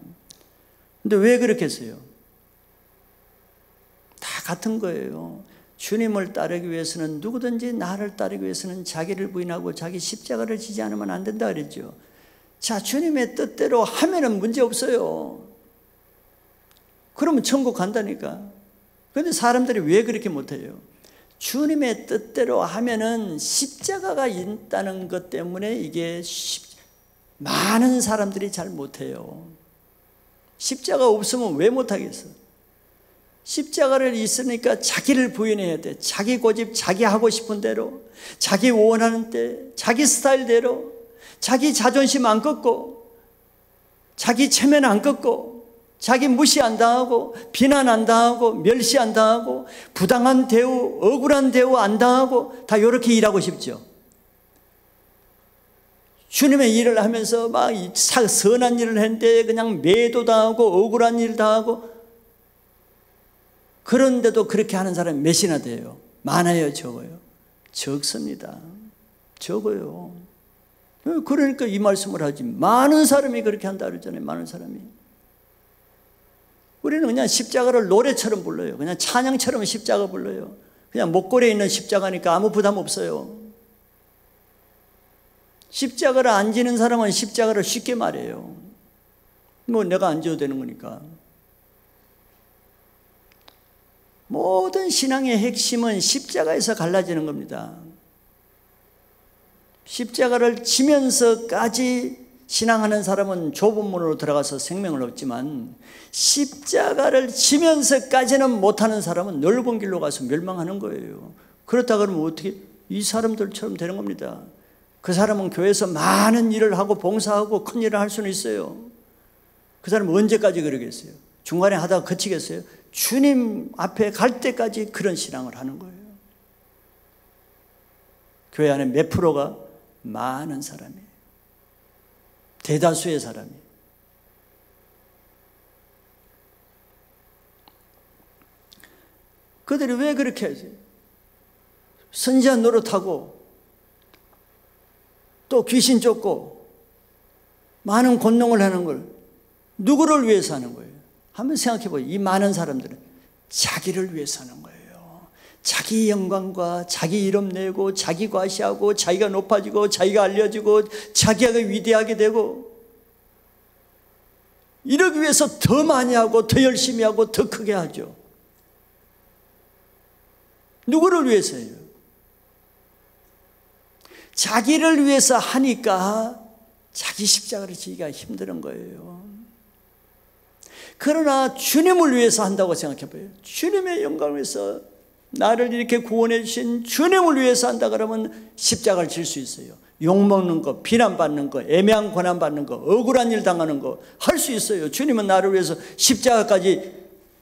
S1: 근데 왜 그렇게 했어요? 다 같은 거예요. 주님을 따르기 위해서는, 누구든지 나를 따르기 위해서는 자기를 부인하고 자기 십자가를 지지 않으면 안 된다 그랬죠. 자, 주님의 뜻대로 하면은 문제 없어요. 그러면 천국 간다니까. 그런데 사람들이 왜 그렇게 못해요? 주님의 뜻대로 하면은 십자가가 있다는 것 때문에 이게 많은 사람들이 잘 못해요. 십자가 없으면 왜 못하겠어? 십자가를 있으니까 자기를 부인해야 돼. 자기 고집, 자기 하고 싶은 대로, 자기 원하는 때, 자기 스타일대로, 자기 자존심 안 꺾고, 자기 체면 안 꺾고, 자기 무시 안 당하고, 비난 안 당하고, 멸시 안 당하고, 부당한 대우, 억울한 대우 안 당하고, 다 이렇게 일하고 싶죠. 주님의 일을 하면서 막 선한 일을 했는데 그냥 매도 당하고 억울한 일 당하고, 그런데도 그렇게 하는 사람이 몇이나 돼요? 많아요, 적어요? 적습니다. 적어요. 그러니까 이 말씀을 하지. 많은 사람이 그렇게 한다 그러잖아요. 많은 사람이. 우리는 그냥 십자가를 노래처럼 불러요. 그냥 찬양처럼 십자가 불러요. 그냥 목걸이에 있는 십자가니까 아무 부담 없어요. 십자가를 안 지는 사람은 십자가를 쉽게 말해요. 뭐 내가 안 지어도 되는 거니까. 모든 신앙의 핵심은 십자가에서 갈라지는 겁니다. 십자가를 지면서까지 신앙하는 사람은 좁은 문으로 들어가서 생명을 얻지만, 십자가를 지면서까지는 못하는 사람은 넓은 길로 가서 멸망하는 거예요. 그렇다 그러면 어떻게? 이 사람들처럼 되는 겁니다. 그 사람은 교회에서 많은 일을 하고 봉사하고 큰 일을 할 수는 있어요. 그 사람은 언제까지 그러겠어요? 중간에 하다가 그치겠어요? 주님 앞에 갈 때까지 그런 신앙을 하는 거예요. 교회 안에 몇 프로가? 많은 사람이에요. 대다수의 사람이. 그들이 왜 그렇게 하지? 선지자 노릇하고 또 귀신 쫓고 많은 권능을 하는 걸 누구를 위해서 하는 거예요? 한번 생각해 보세요. 이 많은 사람들은 자기를 위해서 하는 거예요. 자기 영광과 자기 이름 내고 자기 과시하고 자기가 높아지고 자기가 알려지고 자기가 위대하게 되고 이러기 위해서 더 많이 하고 더 열심히 하고 더 크게 하죠. 누구를 위해서예요? 자기를 위해서 하니까 자기 십자가를 지기가 힘든 거예요. 그러나 주님을 위해서 한다고 생각해 봐요. 주님의 영광을 위해서 나를 이렇게 구원해 주신 주님을 위해서 한다 그러면 십자가를 질 수 있어요. 욕먹는 거, 비난받는 거, 애매한 고난받는 거, 억울한 일 당하는 거 할 수 있어요. 주님은 나를 위해서 십자가까지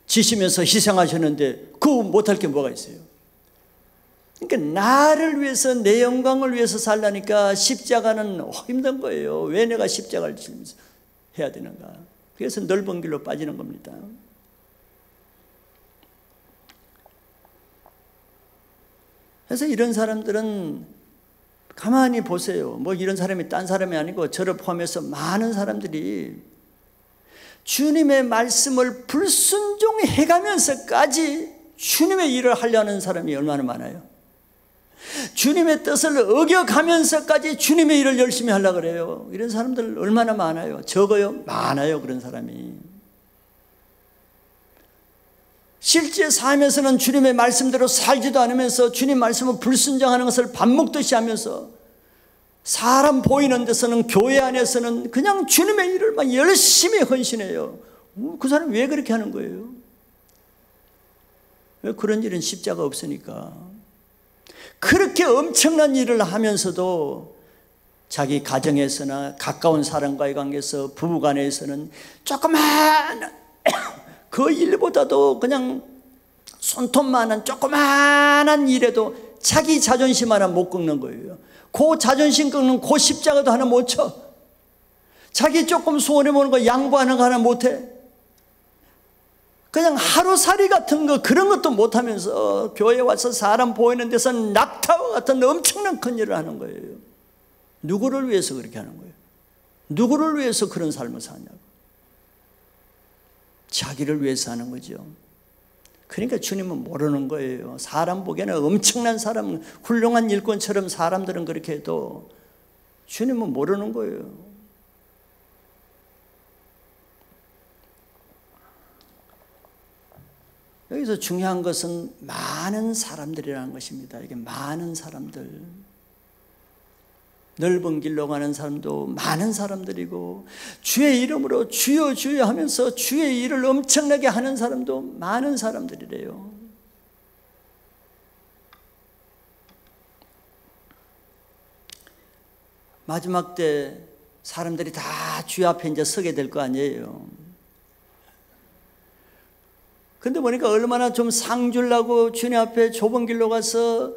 S1: 지시면서 희생하셨는데 그거 못할 게 뭐가 있어요? 그러니까 나를 위해서 내 영광을 위해서 살라니까 십자가는 힘든 거예요. 왜 내가 십자가를 지면서 해야 되는가? 그래서 넓은 길로 빠지는 겁니다. 그래서 이런 사람들은 가만히 보세요. 뭐 이런 사람이 딴 사람이 아니고 저를 포함해서 많은 사람들이 주님의 말씀을 불순종해 가면서까지 주님의 일을 하려는 사람이 얼마나 많아요. 주님의 뜻을 어겨가면서까지 주님의 일을 열심히 하려고 그래요. 이런 사람들 얼마나 많아요. 적어요? 많아요. 그런 사람이. 실제 삶에서는 주님의 말씀대로 살지도 않으면서 주님 말씀을 불순종하는 것을 밥 먹듯이 하면서 사람 보이는 데서는 교회 안에서는 그냥 주님의 일을 막 열심히 헌신해요. 그 사람이 왜 그렇게 하는 거예요? 왜 그런 일은 십자가 없으니까. 그렇게 엄청난 일을 하면서도 자기 가정에서나 가까운 사람과의 관계에서 부부간에서는 조그만 그 일보다도 그냥 손톱만한 조그만한 일에도 자기 자존심 하나 못 꺾는 거예요. 그 자존심 꺾는 그 십자가도 하나 못 쳐. 자기 조금 손해보는 거 양보하는 거 하나 못해. 그냥 하루살이 같은 거 그런 것도 못하면서 교회 와서 사람 보이는 데서 낙타와 같은 엄청난 큰 일을 하는 거예요. 누구를 위해서 그렇게 하는 거예요? 누구를 위해서 그런 삶을 사냐고. 자기를 위해서 하는 거죠. 그러니까 주님은 모르는 거예요. 사람 보기에는 엄청난 사람, 훌륭한 일꾼처럼 사람들은 그렇게 해도 주님은 모르는 거예요. 여기서 중요한 것은 많은 사람들이라는 것입니다. 이게 많은 사람들. 넓은 길로 가는 사람도 많은 사람들이고 주의 이름으로 주여 주여 하면서 주의 일을 엄청나게 하는 사람도 많은 사람들이래요. 마지막 때 사람들이 다 주 앞에 이제 서게 될 거 아니에요. 근데 보니까 얼마나 좀 상 주려고 주님 앞에 좁은 길로 가서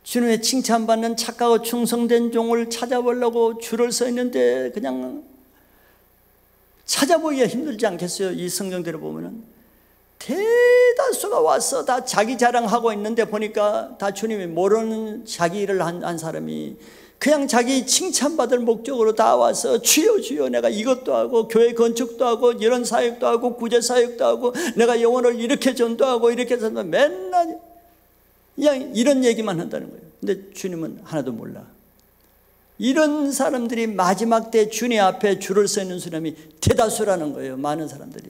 S1: 주님의 칭찬받는 착하고 충성된 종을 찾아보려고 줄을 서 있는데 그냥 찾아보기가 힘들지 않겠어요? 이 성경대로 보면은 대다수가 와서 다 자기 자랑하고 있는데 보니까 다 주님이 모르는 자기 일을 한 사람이 그냥 자기 칭찬받을 목적으로 다 와서 주여 주여 내가 이것도 하고 교회 건축도 하고 이런 사역도 하고 구제 사역도 하고 내가 영혼을 이렇게 전도하고 이렇게 해서 맨날 그냥 이런 얘기만 한다는 거예요. 근데 주님은 하나도 몰라. 이런 사람들이 마지막 때 주님 앞에 줄을 서 있는 사람이 대다수라는 거예요. 많은 사람들이.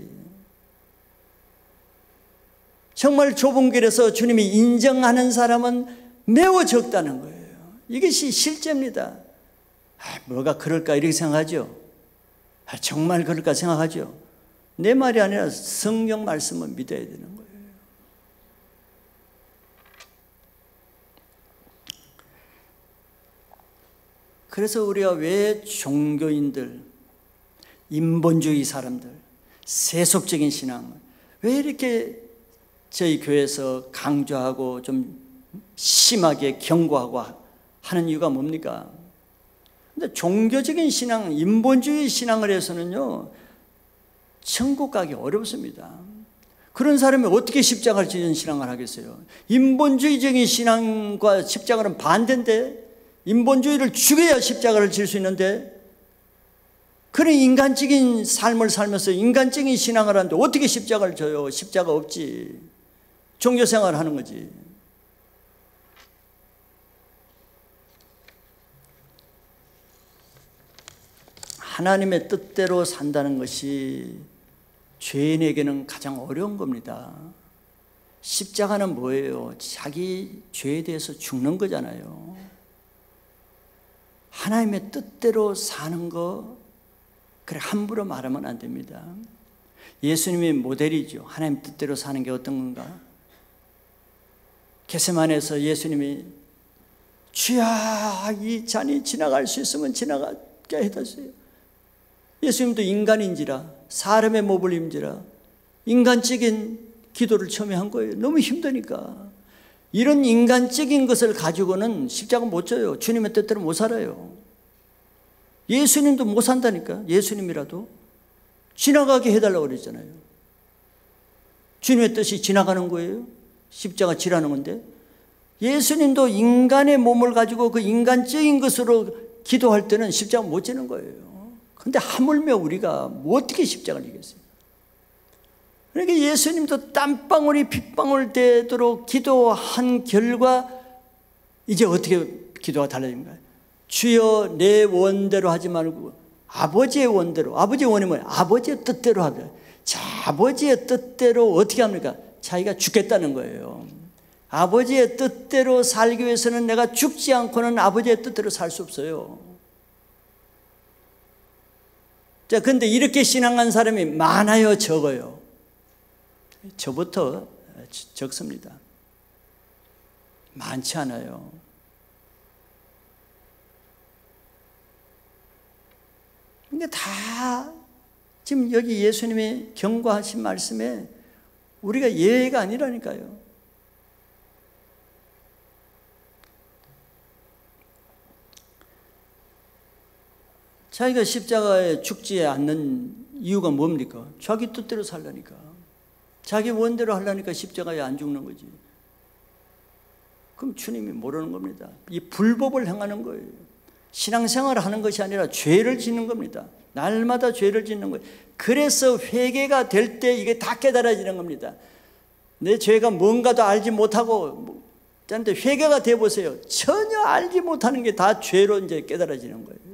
S1: 정말 좁은 길에서 주님이 인정하는 사람은 매우 적다는 거예요. 이것이 실제입니다. 뭐가 그럴까 이렇게 생각하죠. 정말 그럴까 생각하죠. 내 말이 아니라 성경 말씀을 믿어야 되는 거예요. 그래서 우리가 왜 종교인들, 인본주의 사람들, 세속적인 신앙. 왜 이렇게 저희 교회에서 강조하고 좀 심하게 경고하고 하는 이유가 뭡니까? 근데 종교적인 신앙, 인본주의 신앙을 해서는요, 천국 가기 어렵습니다. 그런 사람이 어떻게 십자가를 지는 신앙을 하겠어요? 인본주의적인 신앙과 십자가는 반대인데, 인본주의를 죽여야 십자가를 질 수 있는데, 그런 인간적인 삶을 살면서 인간적인 신앙을 하는데 어떻게 십자가를 져요? 십자가 없지. 종교생활을 하는 거지. 하나님의 뜻대로 산다는 것이 죄인에게는 가장 어려운 겁니다. 십자가는 뭐예요? 자기 죄에 대해서 죽는 거잖아요. 하나님의 뜻대로 사는 거, 그래 함부로 말하면 안 됩니다. 예수님이 모델이죠. 하나님 뜻대로 사는 게 어떤 건가? 겟세마네에서 예수님이 주야 이 잔이 지나갈 수 있으면 지나가게 해주세요. 예수님도 인간인지라 사람의 몸을 입지라 인간적인 기도를 처음에 한 거예요. 너무 힘드니까. 이런 인간적인 것을 가지고는 십자가 못 져요. 주님의 뜻대로 못 살아요. 예수님도 못 산다니까. 예수님이라도 지나가게 해달라고 그랬잖아요. 주님의 뜻이 지나가는 거예요. 십자가 지라는 건데, 예수님도 인간의 몸을 가지고 그 인간적인 것으로 기도할 때는 십자가 못 지는 거예요. 그런데 하물며 우리가 뭐 어떻게 십자가를 지겠어요? 그러니까 예수님도 땀방울이 핏방울 되도록 기도한 결과 이제 어떻게 기도가 달라집니까? 주여 내 원대로 하지 말고 아버지의 원대로. 아버지의 원이 뭐예요? 아버지의 뜻대로 하자. 자, 아버지의 뜻대로 어떻게 합니까? 자기가 죽겠다는 거예요. 아버지의 뜻대로 살기 위해서는 내가 죽지 않고는 아버지의 뜻대로 살 수 없어요. 자, 근데 이렇게 신앙한 사람이 많아요, 적어요? 저부터 적습니다. 많지 않아요. 근데 다 지금 여기 예수님이 경고하신 말씀에 우리가 예외가 아니라니까요. 자기가 십자가에 죽지 않는 이유가 뭡니까? 자기 뜻대로 살라니까. 자기 원대로 하려니까 십자가에 안 죽는 거지. 그럼 주님이 모르는 겁니다. 이 불법을 행하는 거예요. 신앙생활을 하는 것이 아니라 죄를 짓는 겁니다. 날마다 죄를 짓는 거예요. 그래서 회개가 될 때 이게 다 깨달아지는 겁니다. 내 죄가 뭔가도 알지 못하고, 그런데 회개가 돼 보세요. 전혀 알지 못하는 게 다 죄로 이제 깨달아지는 거예요.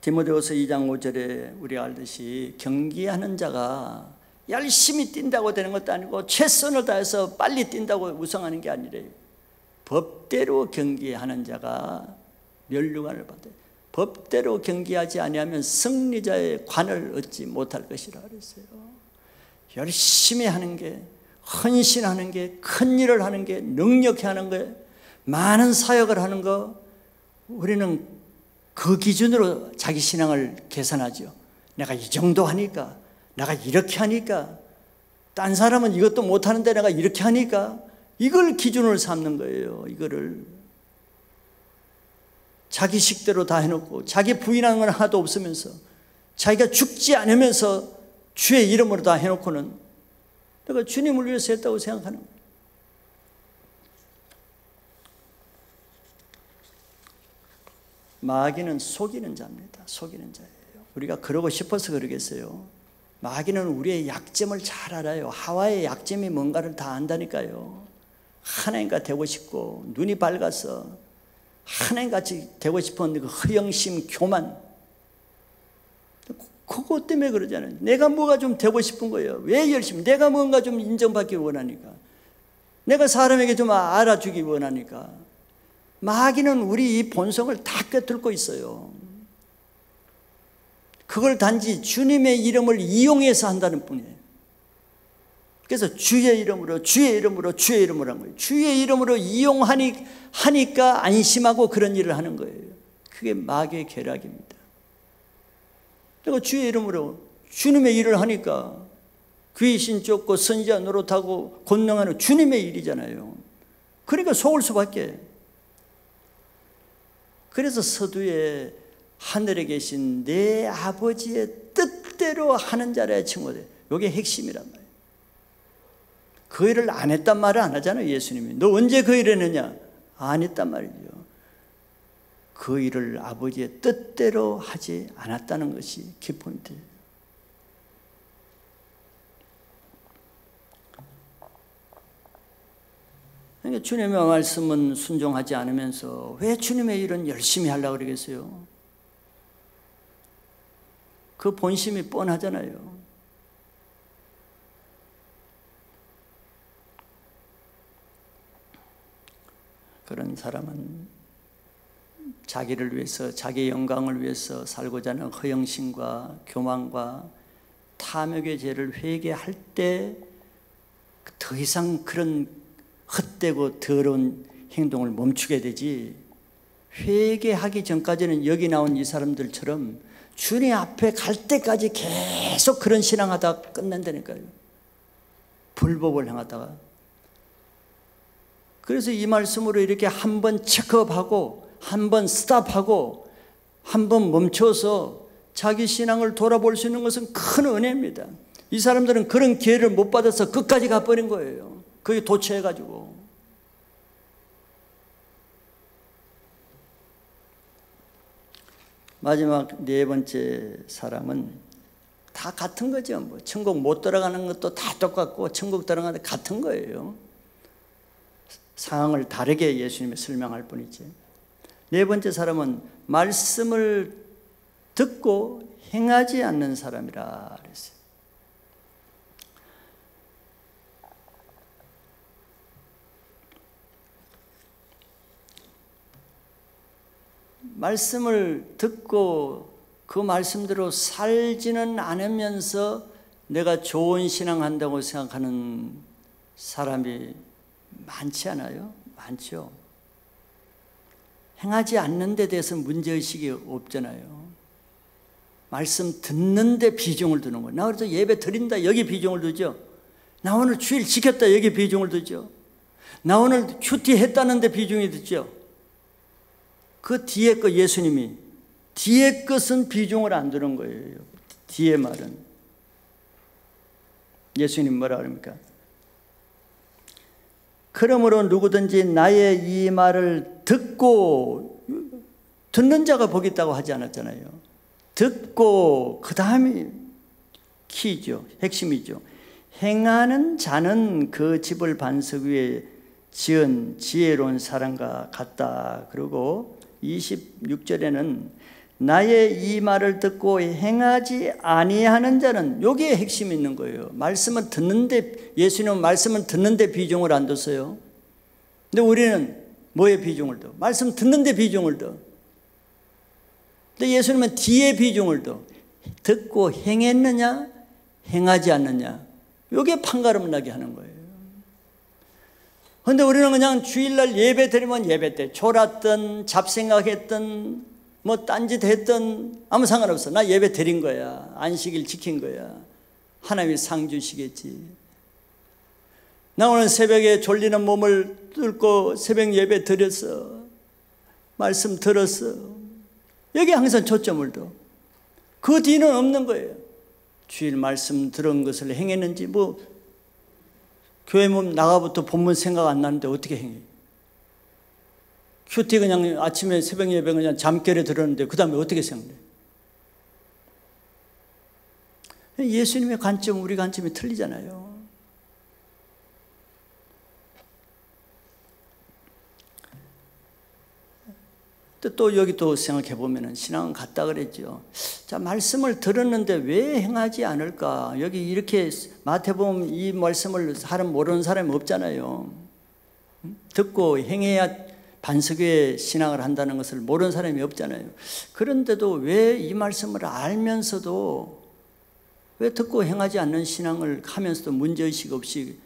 S1: 디모데후서 2장 5절에 우리가 알듯이 경기하는 자가 열심히 뛴다고 되는 것도 아니고 최선을 다해서 빨리 뛴다고 우승하는 게 아니래요. 법대로 경기하는 자가 멸류관을 받아요. 법대로 경기하지 아니하면 승리자의 관을 얻지 못할 것이라 그랬어요. 열심히 하는 게, 헌신하는 게, 큰 일을 하는 게, 능력히 하는 게, 많은 사역을 하는 거, 우리는 그 기준으로 자기 신앙을 계산하죠. 내가 이 정도 하니까, 내가 이렇게 하니까, 딴 사람은 이것도 못하는데 내가 이렇게 하니까, 이걸 기준으로 삼는 거예요. 이거를 자기 식대로 다 해놓고 자기 부인하는 건 하나도 없으면서 자기가 죽지 않으면서 주의 이름으로 다 해놓고는 내가 주님을 위해서 했다고 생각하는 거예요. 마귀는 속이는 자입니다. 속이는 자예요. 우리가 그러고 싶어서 그러겠어요? 마귀는 우리의 약점을 잘 알아요. 하와의 약점이 뭔가를 다 안다니까요. 하나님과 되고 싶고 눈이 밝아서 하나님같이 되고 싶었는데 그 허영심, 교만, 그것 때문에 그러잖아요. 내가 뭐가 좀 되고 싶은 거예요. 왜 열심히? 내가 뭔가 좀 인정받기 원하니까, 내가 사람에게 좀 알아주기 원하니까. 마귀는 우리 이 본성을 다 꿰뚫고 있어요. 그걸 단지 주님의 이름을 이용해서 한다는 뿐이에요. 그래서 주의 이름으로, 주의 이름으로, 주의 이름으로 한 거예요. 주의 이름으로 이용하니까 안심하고 그런 일을 하는 거예요. 그게 마귀의 계략입니다. 내가 주의 이름으로 주님의 일을 하니까 귀신 쫓고 선지자 노릇하고 권능하는 주님의 일이잖아요. 그러니까 속을 수밖에. 그래서 서두에 하늘에 계신 내 아버지의 뜻대로 하는 자라야 칭호돼. 이게 핵심이란 말이에요. 그 일을 안 했단 말을 안 하잖아요. 예수님이. 너 언제 그 일을 했느냐? 안 했단 말이죠. 그 일을 아버지의 뜻대로 하지 않았다는 것이 키포인트예요. 그러니까 주님의 말씀은 순종하지 않으면서 왜 주님의 일은 열심히 하려고 그러겠어요? 그 본심이 뻔하잖아요. 그런 사람은 자기를 위해서, 자기의 영광을 위해서 살고자 하는 허영심과 교만과 탐욕의 죄를 회개할 때 더 이상 그런 헛되고 더러운 행동을 멈추게 되지, 회개하기 전까지는 여기 나온 이 사람들처럼 주님 앞에 갈 때까지 계속 그런 신앙하다가 끝낸다니까요. 불법을 행하다가. 그래서 이 말씀으로 이렇게 한번 체크업하고 한번 스탑하고 한번 멈춰서 자기 신앙을 돌아볼 수 있는 것은 큰 은혜입니다. 이 사람들은 그런 기회를 못 받아서 끝까지 가버린 거예요. 거기 도취해가지고. 마지막 네 번째 사람은 다 같은 거죠. 뭐 천국 못 들어가는 것도 다 똑같고 천국 들어가는 것도 같은 거예요. 상황을 다르게 예수님이 설명할 뿐이지. 네 번째 사람은 말씀을 듣고 행하지 않는 사람이라 그랬어요. 말씀을 듣고 그 말씀대로 살지는 않으면서 내가 좋은 신앙한다고 생각하는 사람이 많지 않아요? 많죠. 행하지 않는 데 대해서 문제의식이 없잖아요. 말씀 듣는 데 비중을 두는 거예요. 나 그래서 예배 드린다, 여기 비중을 두죠. 나 오늘 주일 지켰다, 여기 비중을 두죠. 나 오늘 큐티 했다는 데 비중이 두죠. 그 뒤에 거 예수님이 뒤에 것은 비중을 안 두는 거예요. 뒤에 말은 예수님 뭐라 그럽니까? 그러므로 누구든지 나의 이 말을 듣고, 듣는 자가 복이 있다고 하지 않았잖아요. 듣고 그 다음이 키죠. 핵심이죠. 행하는 자는 그 집을 반석 위에 지은 지혜로운 사람과 같다. 그리고 26절에는 나의 이 말을 듣고 행하지 아니하는 자는, 여기에 핵심이 있는 거예요. 말씀은 듣는데, 예수님은 말씀은 듣는데 비중을 안 뒀어요. 근데 우리는 뭐에 비중을 둬? 말씀 듣는데 비중을 둬. 근데 예수님은 뒤에 비중을 둬. 듣고 행했느냐 행하지 않느냐, 여기에 판가름 나게 하는 거예요. 그런데 우리는 그냥 주일날 예배 드리면 예배 때 졸았든 잡생각했든 뭐 딴짓 했든 아무 상관없어. 나 예배 드린 거야. 안식일 지킨 거야. 하나님이 상 주시겠지. 나 오늘 새벽에 졸리는 몸을 뚫고 새벽 예배 드렸어. 말씀 들었어. 여기 항상 초점을 둬. 그 뒤는 없는 거예요. 주일 말씀 들은 것을 행했는지, 뭐 교회 몸 나가부터 본문 생각 안 나는데 어떻게 행해? 큐티 그냥 아침에 새벽 예배 그냥 잠결에 들었는데 그 다음에 어떻게 생각해? 예수님의 관점, 우리 관점이 틀리잖아요. 또 여기 또 생각해 보면은 신앙은 같다 그랬죠. 자, 말씀을 들었는데 왜 행하지 않을까? 여기 이렇게 마태복음 이 말씀을 사람 모르는 사람이 없잖아요. 듣고 행해야 반석 위에 신앙을 한다는 것을 모르는 사람이 없잖아요. 그런데도 왜 이 말씀을 알면서도 왜 듣고 행하지 않는 신앙을 하면서도 문제의식 없이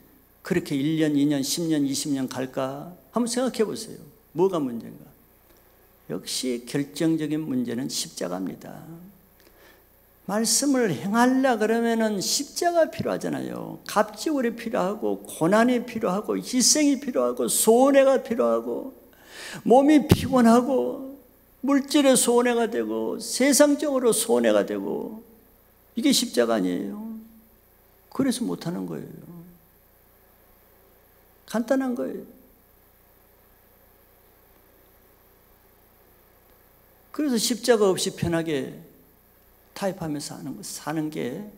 S1: 그렇게 1년, 2년, 10년, 20년 갈까? 한번 생각해 보세요. 뭐가 문제인가? 역시 결정적인 문제는 십자가입니다. 말씀을 행하려 그러면은 십자가 필요하잖아요. 갑질이 필요하고 고난이 필요하고 희생이 필요하고 손해가 필요하고 몸이 피곤하고 물질의 손해가 되고 세상적으로 손해가 되고 이게 십자가 아니에요. 그래서 못하는 거예요. 간단한 거예요. 그래서 십자가 없이 편하게 타협하면서 사는 게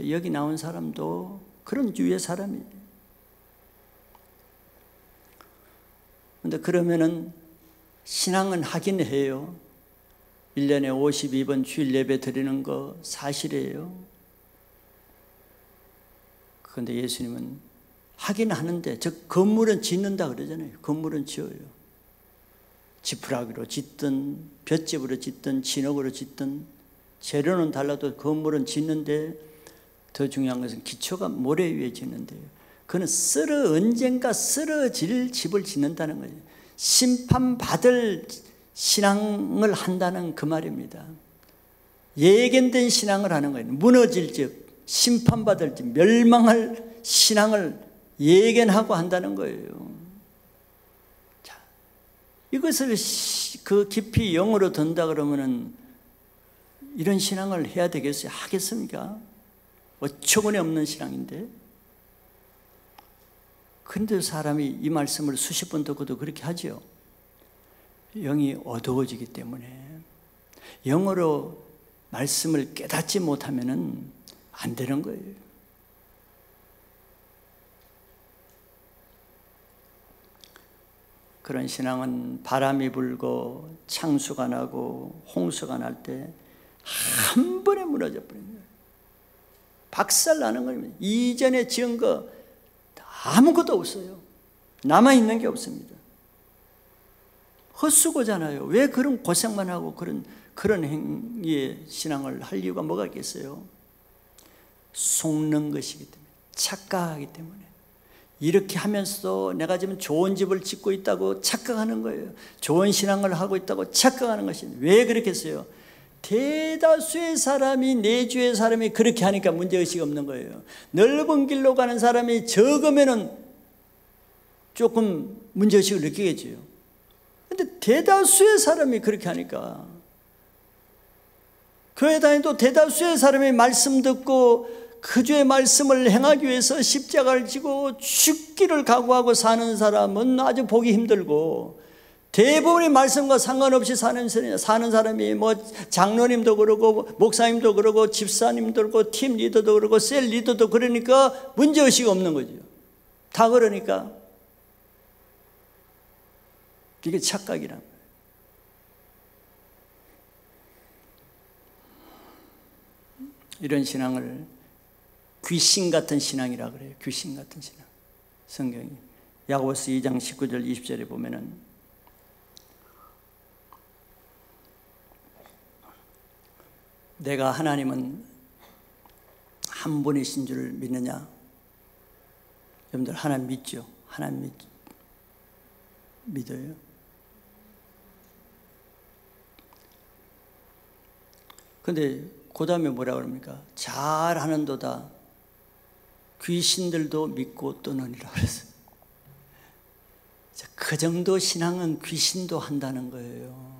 S1: 여기 나온 사람도 그런 유의 사람이에요. 그런데 그러면은 신앙은 하긴 해요. 1년에 52번 주일 예배 드리는 거 사실이에요. 그런데 예수님은 하긴 하는데 저 건물은 짓는다 그러잖아요. 건물은 지어요. 지푸라기로 짓든 볏짚으로 짓든 진흙으로 짓든 재료는 달라도 건물은 짓는데 더 중요한 것은 기초가 모래 위에 짓는데요. 그는 언젠가 쓰러질 집을 짓는다는 거예요. 심판받을 신앙을 한다는 그 말입니다. 예견된 신앙을 하는 거예요. 무너질 집, 심판받을 집, 멸망할 신앙을 예견하고 한다는 거예요. 자, 이것을 그 깊이 영으로 든다 그러면은 이런 신앙을 해야 되겠어요? 하겠습니까? 어처구니 없는 신앙인데. 그런데 사람이 이 말씀을 수십 번 듣고도 그렇게 하죠. 영이 어두워지기 때문에 영어로 말씀을 깨닫지 못하면 안 되는 거예요. 그런 신앙은 바람이 불고 창수가 나고 홍수가 날 때 한 번에 무너져 버린 거예요. 박살나는 거예요. 이전에 지은 거 아무것도 없어요. 남아있는 게 없습니다. 헛수고잖아요. 왜 그런 고생만 하고 그런 행위의 신앙을 할 이유가 뭐가 있겠어요? 속는 것이기 때문에, 착각하기 때문에. 이렇게 하면서도 내가 지금 좋은 집을 짓고 있다고 착각하는 거예요. 좋은 신앙을 하고 있다고 착각하는 것입니다. 왜 그렇게 했어요? 대다수의 사람이, 내주의 사람이 그렇게 하니까 문제의식이 없는 거예요. 넓은 길로 가는 사람이 적으면은 조금 문제의식을 느끼겠죠. 그런데 대다수의 사람이 그렇게 하니까, 교회 다니도 대다수의 사람이 말씀 듣고 그 주의 말씀을 행하기 위해서 십자가를 지고 죽기를 각오하고 사는 사람은 아주 보기 힘들고, 대부분의 말씀과 상관없이 사는 사람이 뭐 장로님도 그러고 목사님도 그러고 집사님도 그러고 팀 리더도 그러고 셀 리더도 그러니까 문제의식이 없는 거죠. 다 그러니까 이게 착각이란 거예요. 이런 신앙을 귀신 같은 신앙이라 그래요. 귀신 같은 신앙. 성경이 야고보서 2장 19절 20절에 보면은 내가 하나님은 한 분이신 줄 믿느냐? 여러분들 하나님 믿죠? 하나님 믿어요? 근데 그 다음에 뭐라 그럽니까? 잘하는도다 귀신들도 믿고 떠느니라 그랬어요. 그 정도 신앙은 귀신도 한다는 거예요.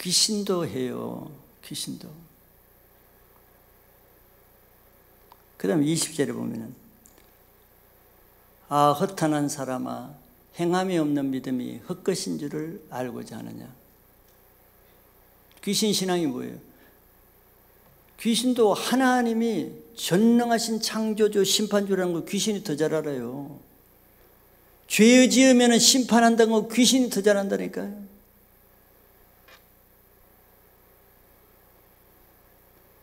S1: 귀신도 해요. 귀신도. 그 다음에 20절에 보면은 아 허탄한 사람아 행함이 없는 믿음이 헛것인 줄을 알고자 하느냐. 귀신 신앙이 뭐예요? 귀신도 하나님이 전능하신 창조주 심판주라는 거 귀신이 더 잘 알아요. 죄 지으면 심판한다는 거 귀신이 더 잘 안다니까요.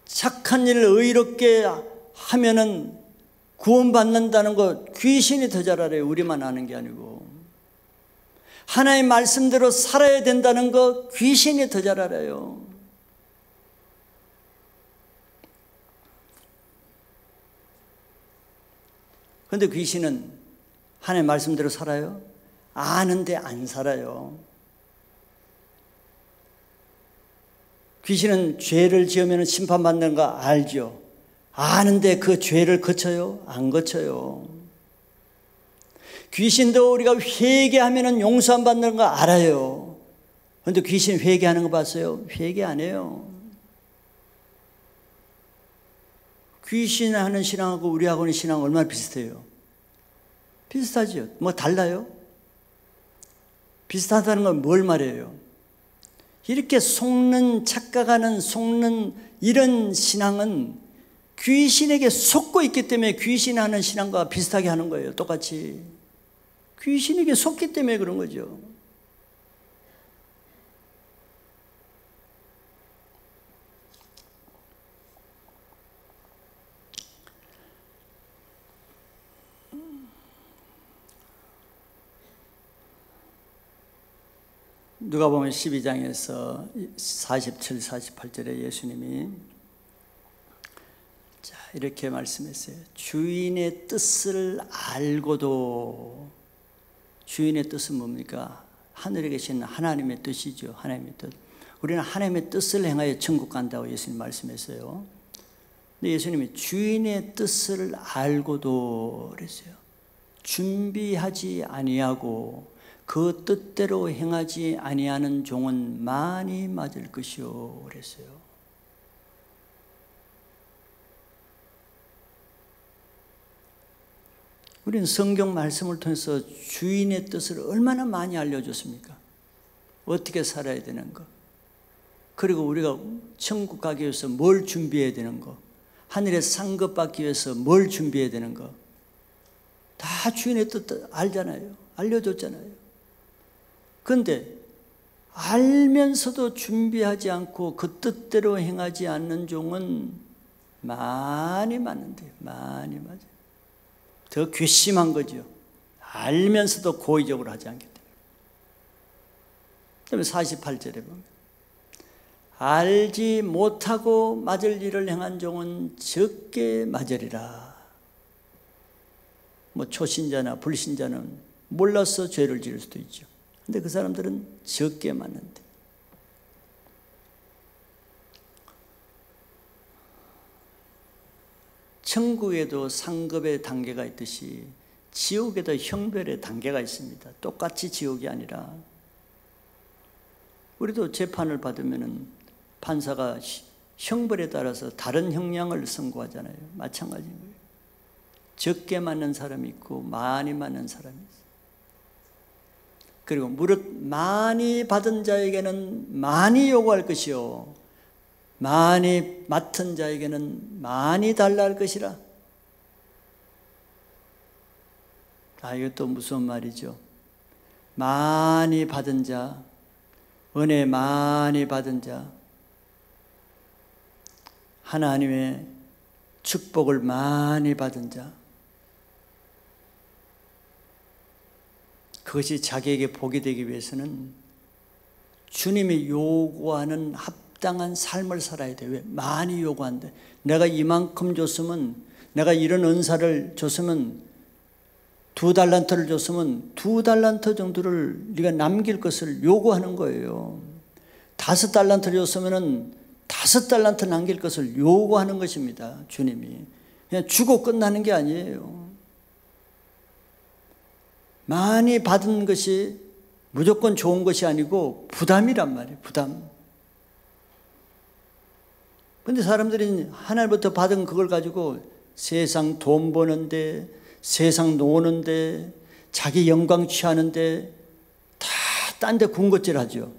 S1: 착한 일을 의롭게 하면은 구원받는다는 거 귀신이 더 잘 알아요. 우리만 아는 게 아니고. 하나님 말씀대로 살아야 된다는 거 귀신이 더 잘 알아요. 그런데 귀신은 하나님 말씀대로 살아요? 아는데 안 살아요. 귀신은 죄를 지으면 심판받는 거 알죠? 아는데 그 죄를 거쳐요? 안 거쳐요. 귀신도 우리가 회개하면 용서 안 받는 거 알아요. 그런데 귀신 회개하는 거 봤어요? 회개 안 해요. 귀신 하는 신앙하고 우리하고는 신앙 얼마나 비슷해요? 비슷하죠? 뭐 달라요? 비슷하다는 건 뭘 말해요? 이렇게 속는, 착각하는, 속는 이런 신앙은 귀신에게 속고 있기 때문에 귀신하는 신앙과 비슷하게 하는 거예요. 똑같이. 귀신에게 속기 때문에 그런 거죠. 누가복음 12장에서 47, 48절에 예수님이 이렇게 말씀했어요. 주인의 뜻을 알고도, 주인의 뜻은 뭡니까? 하늘에 계신 하나님의 뜻이죠. 하나님의 뜻. 우리는 하나님의 뜻을 행하여 천국 간다고 예수님 말씀했어요. 근데 예수님이 주인의 뜻을 알고도 그랬어요. 준비하지 아니하고 그 뜻대로 행하지 아니하는 종은 많이 맞을 것이요 그랬어요. 우리는 성경 말씀을 통해서 주인의 뜻을 얼마나 많이 알려줬습니까? 어떻게 살아야 되는 거, 그리고 우리가 천국 가기 위해서 뭘 준비해야 되는 거, 하늘의 상급 받기 위해서 뭘 준비해야 되는 거, 다 주인의 뜻 알잖아요. 알려줬잖아요. 그런데 알면서도 준비하지 않고 그 뜻대로 행하지 않는 종은 많이 맞는데요. 많이 맞아요. 더 괘씸한 거죠. 알면서도 고의적으로 하지 않기 때문에. 48절에 보면 알지 못하고 맞을 일을 행한 종은 적게 맞으리라. 뭐 초신자나 불신자는 몰라서 죄를 지을 수도 있죠. 근데 그 사람들은 적게 맞는데, 천국에도 상급의 단계가 있듯이 지옥에도 형별의 단계가 있습니다. 똑같이 지옥이 아니라, 우리도 재판을 받으면 판사가 형벌에 따라서 다른 형량을 선고하잖아요. 마찬가지인 거예요. 적게 맞는 사람이 있고 많이 맞는 사람이 있어요. 그리고 무릇 많이 받은 자에게는 많이 요구할 것이요 많이 맡은 자에게는 많이 달라 할 것이라. 이것도 무서운 말이죠. 많이 받은 자, 은혜 많이 받은 자, 하나님의 축복을 많이 받은 자, 그것이 자기에게 복이 되기 위해서는 주님이 요구하는 합당한 삶을 살아야 돼요. 왜? 많이 요구한대. 내가 이만큼 줬으면, 내가 이런 은사를 줬으면, 2달란트를 줬으면 2달란트 정도를 네가 남길 것을 요구하는 거예요. 5달란트를 줬으면 5달란트 남길 것을 요구하는 것입니다. 주님이. 그냥 주고 끝나는 게 아니에요. 많이 받은 것이 무조건 좋은 것이 아니고 부담이란 말이에요. 부담. 그런데 사람들이 하나님부터 받은 그걸 가지고 세상 돈 버는데, 세상 노는데, 자기 영광 취하는데 다 딴 데 군것질하죠.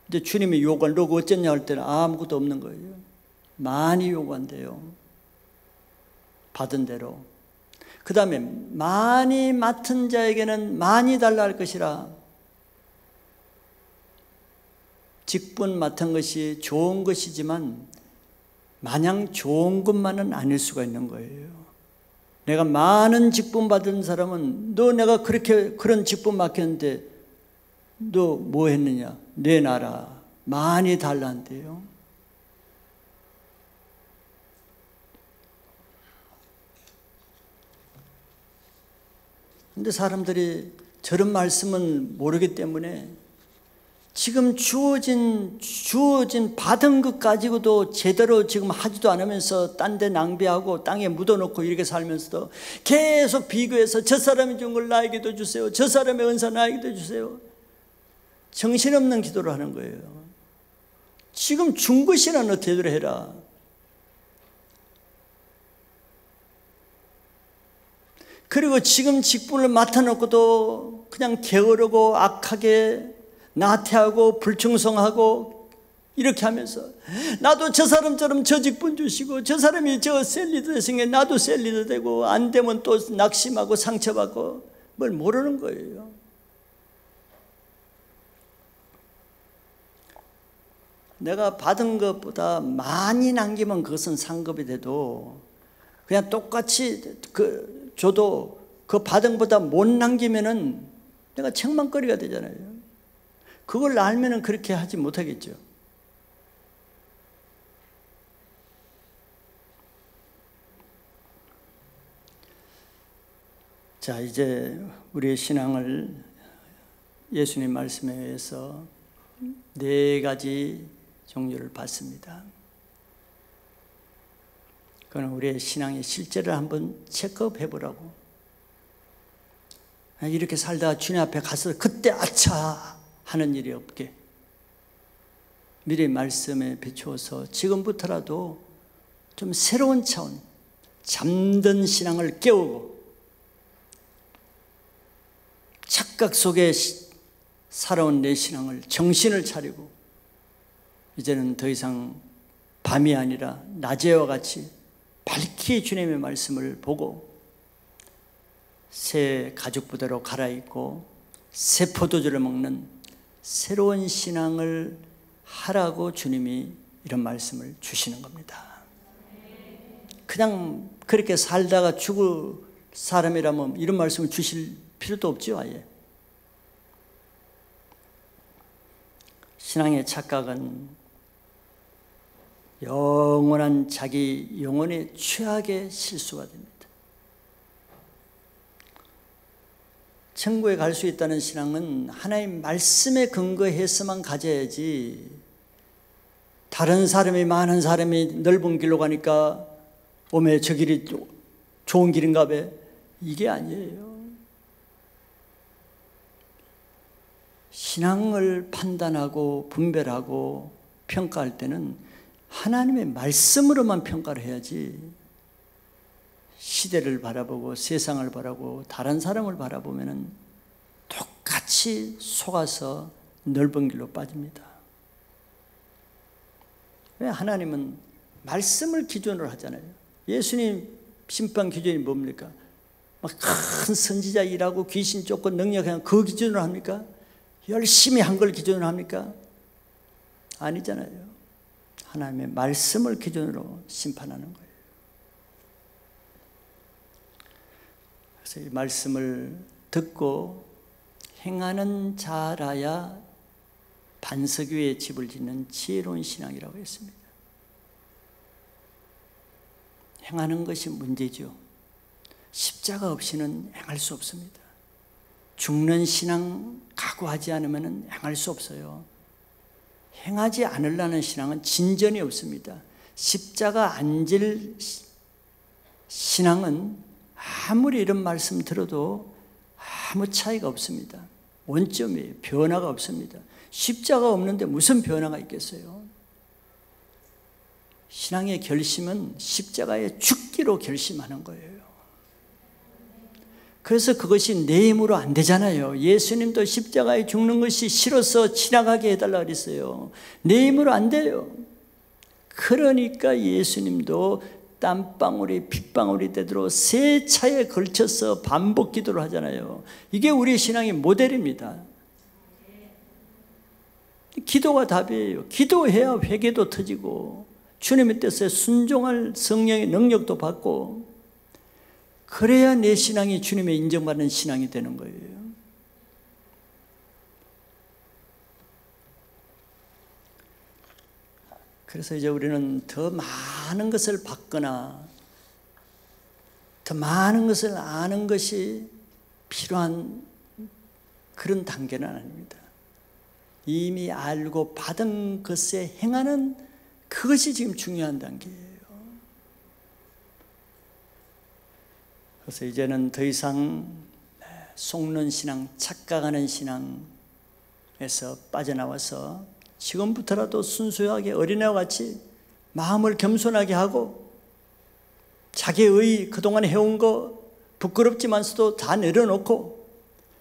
S1: 근데 주님이 요구할, 너 어쨌냐 할 때는 아무것도 없는 거예요. 많이 요구한대요. 받은 대로. 그 다음에 많이 맡은 자에게는 많이 달라 할 것이라. 직분 맡은 것이 좋은 것이지만 마냥 좋은 것만은 아닐 수가 있는 거예요. 내가 많은 직분 받은 사람은, 너 내가 그런 직분 맡겼는데 너 뭐 했느냐? 내놔라. 많이 달란대요. 근데 사람들이 저런 말씀은 모르기 때문에 지금 주어진 받은 것 가지고도 제대로 지금 하지도 않으면서 딴 데 낭비하고 땅에 묻어놓고 이렇게 살면서도 계속 비교해서 저 사람이 준 걸 나에게도 주세요, 저 사람의 은사 나에게도 주세요. 정신없는 기도를 하는 거예요. 지금 준 것이나 너 제대로 해라. 그리고 지금 직분을 맡아놓고도 그냥 게으르고 악하게 나태하고 불충성하고 이렇게 하면서 나도 저 사람처럼 저 직분 주시고 저 사람이 저 셀리더 됐으니까 나도 셀리더 되고 안 되면 또 낙심하고 상처받고 뭘 모르는 거예요. 내가 받은 것보다 많이 남기면 그것은 상급이 돼도 그냥 똑같이 줘도 그 받은 것보다 못 남기면은 내가 책망거리가 되잖아요. 그걸 알면은 그렇게 하지 못하겠죠. 자, 이제 우리의 신앙을 예수님 말씀에 의해서 4가지 종류를 봤습니다. 그건 우리의 신앙의 실제를 한번 체크해 보라고. 이렇게 살다가 주님 앞에 가서 그때 아차 하는 일이 없게 미래의 말씀에 비추어서 지금부터라도 좀 새로운 차원, 잠든 신앙을 깨우고 착각 속에 살아온 내 신앙을 정신을 차리고 이제는 더 이상 밤이 아니라 낮에와 같이 밝히 주님의 말씀을 보고 새 가죽 부대로 갈아입고 새 포도주를 먹는 새로운 신앙을 하라고 주님이 이런 말씀을 주시는 겁니다. 그냥 그렇게 살다가 죽을 사람이라면 이런 말씀을 주실 필요도 없죠. 아예. 신앙의 착각은 영원한 자기 영혼의 최악의 실수가 됩니다. 천국에 갈 수 있다는 신앙은 하나님 말씀에 근거해서만 가져야지, 다른 사람이 많은 사람이 넓은 길로 가니까 오메 저 길이 좋은 길인가 봐, 이게 아니에요. 신앙을 판단하고 분별하고 평가할 때는 하나님의 말씀으로만 평가를 해야지, 시대를 바라보고 세상을 바라보고 다른 사람을 바라보면 똑같이 속아서 넓은 길로 빠집니다. 왜? 하나님은 말씀을 기준으로 하잖아요. 예수님 심판 기준이 뭡니까? 막 큰 선지자 일하고 귀신 쫓고 능력하는 그 기준으로 합니까? 열심히 한 걸 기준으로 합니까? 아니잖아요. 하나님의 말씀을 기준으로 심판하는 거예요. 그래서 이 말씀을 듣고 행하는 자라야 반석 위에 집을 짓는 지혜로운 신앙이라고 했습니다. 행하는 것이 문제죠. 십자가 없이는 행할 수 없습니다. 죽는 신앙 각오하지 않으면 행할 수 없어요. 행하지 않으려는 신앙은 진전이 없습니다. 십자가 안 질 신앙은 아무리 이런 말씀 들어도 아무 차이가 없습니다. 원점이에요. 변화가 없습니다. 십자가 없는데 무슨 변화가 있겠어요? 신앙의 결심은 십자가에 죽기로 결심하는 거예요. 그래서 그것이 내 힘으로 안 되잖아요. 예수님도 십자가에 죽는 것이 싫어서 지나가게 해달라 그랬어요. 내 힘으로 안 돼요. 그러니까 예수님도 땀방울이 핏방울이 되도록 세 차에 걸쳐서 반복 기도를 하잖아요. 이게 우리 신앙의 모델입니다. 기도가 답이에요. 기도해야 회개도 터지고 주님의 뜻에 순종할 성령의 능력도 받고, 그래야 내 신앙이 주님의 인정받는 신앙이 되는 거예요. 그래서 이제 우리는 더 많은 것을 받거나 더 많은 것을 아는 것이 필요한 그런 단계는 아닙니다. 이미 알고 받은 것에 행하는 그것이 지금 중요한 단계예요. 그래서 이제는 더 이상 속는 신앙, 착각하는 신앙에서 빠져나와서 지금부터라도 순수하게 어린애와 같이 마음을 겸손하게 하고 자기의 그동안 해온 거 부끄럽지만서도 다 내려놓고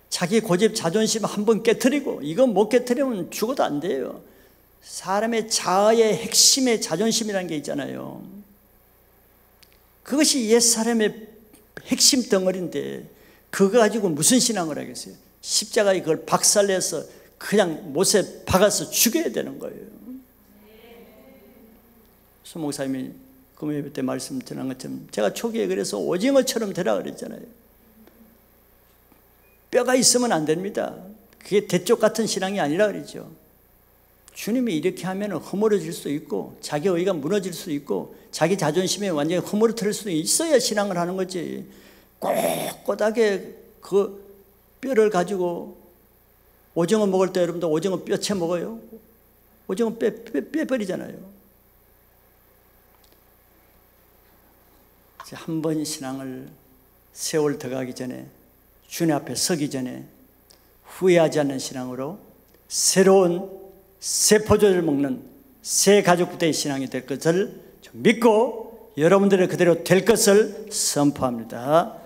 S1: 자기 고집 자존심 한번 깨트리고, 이거 못 깨트리면 죽어도 안 돼요. 사람의 자아의 핵심의 자존심이라는 게 있잖아요. 그것이 옛사람의 핵심 덩어리인데 그거 가지고 무슨 신앙을 하겠어요? 십자가에 그걸 박살내서 그냥 못에 박아서 죽여야 되는 거예요. 수 목사님이 금요일 때 말씀드린 것처럼 제가 초기에 그래서 오징어처럼 되라 그랬잖아요. 뼈가 있으면 안 됩니다. 그게 대쪽 같은 신앙이 아니라 그러죠. 주님이 이렇게 하면 허물어질 수 있고 자기 의가 무너질 수 있고 자기 자존심에 완전히 허물어뜨릴 수 있어야 신앙을 하는 거지. 꼿꼿하게 그 뼈를 가지고 오징어 먹을 때 여러분들 오징어 뼈채 먹어요? 오징어 빼버리잖아요. 한 번 신앙을 세월 더 가기 전에, 주님 앞에 서기 전에 후회하지 않는 신앙으로 새로운 새 포도를 먹는 새 가족부대의 신앙이 될 것을 믿고 여러분들의 그대로 될 것을 선포합니다.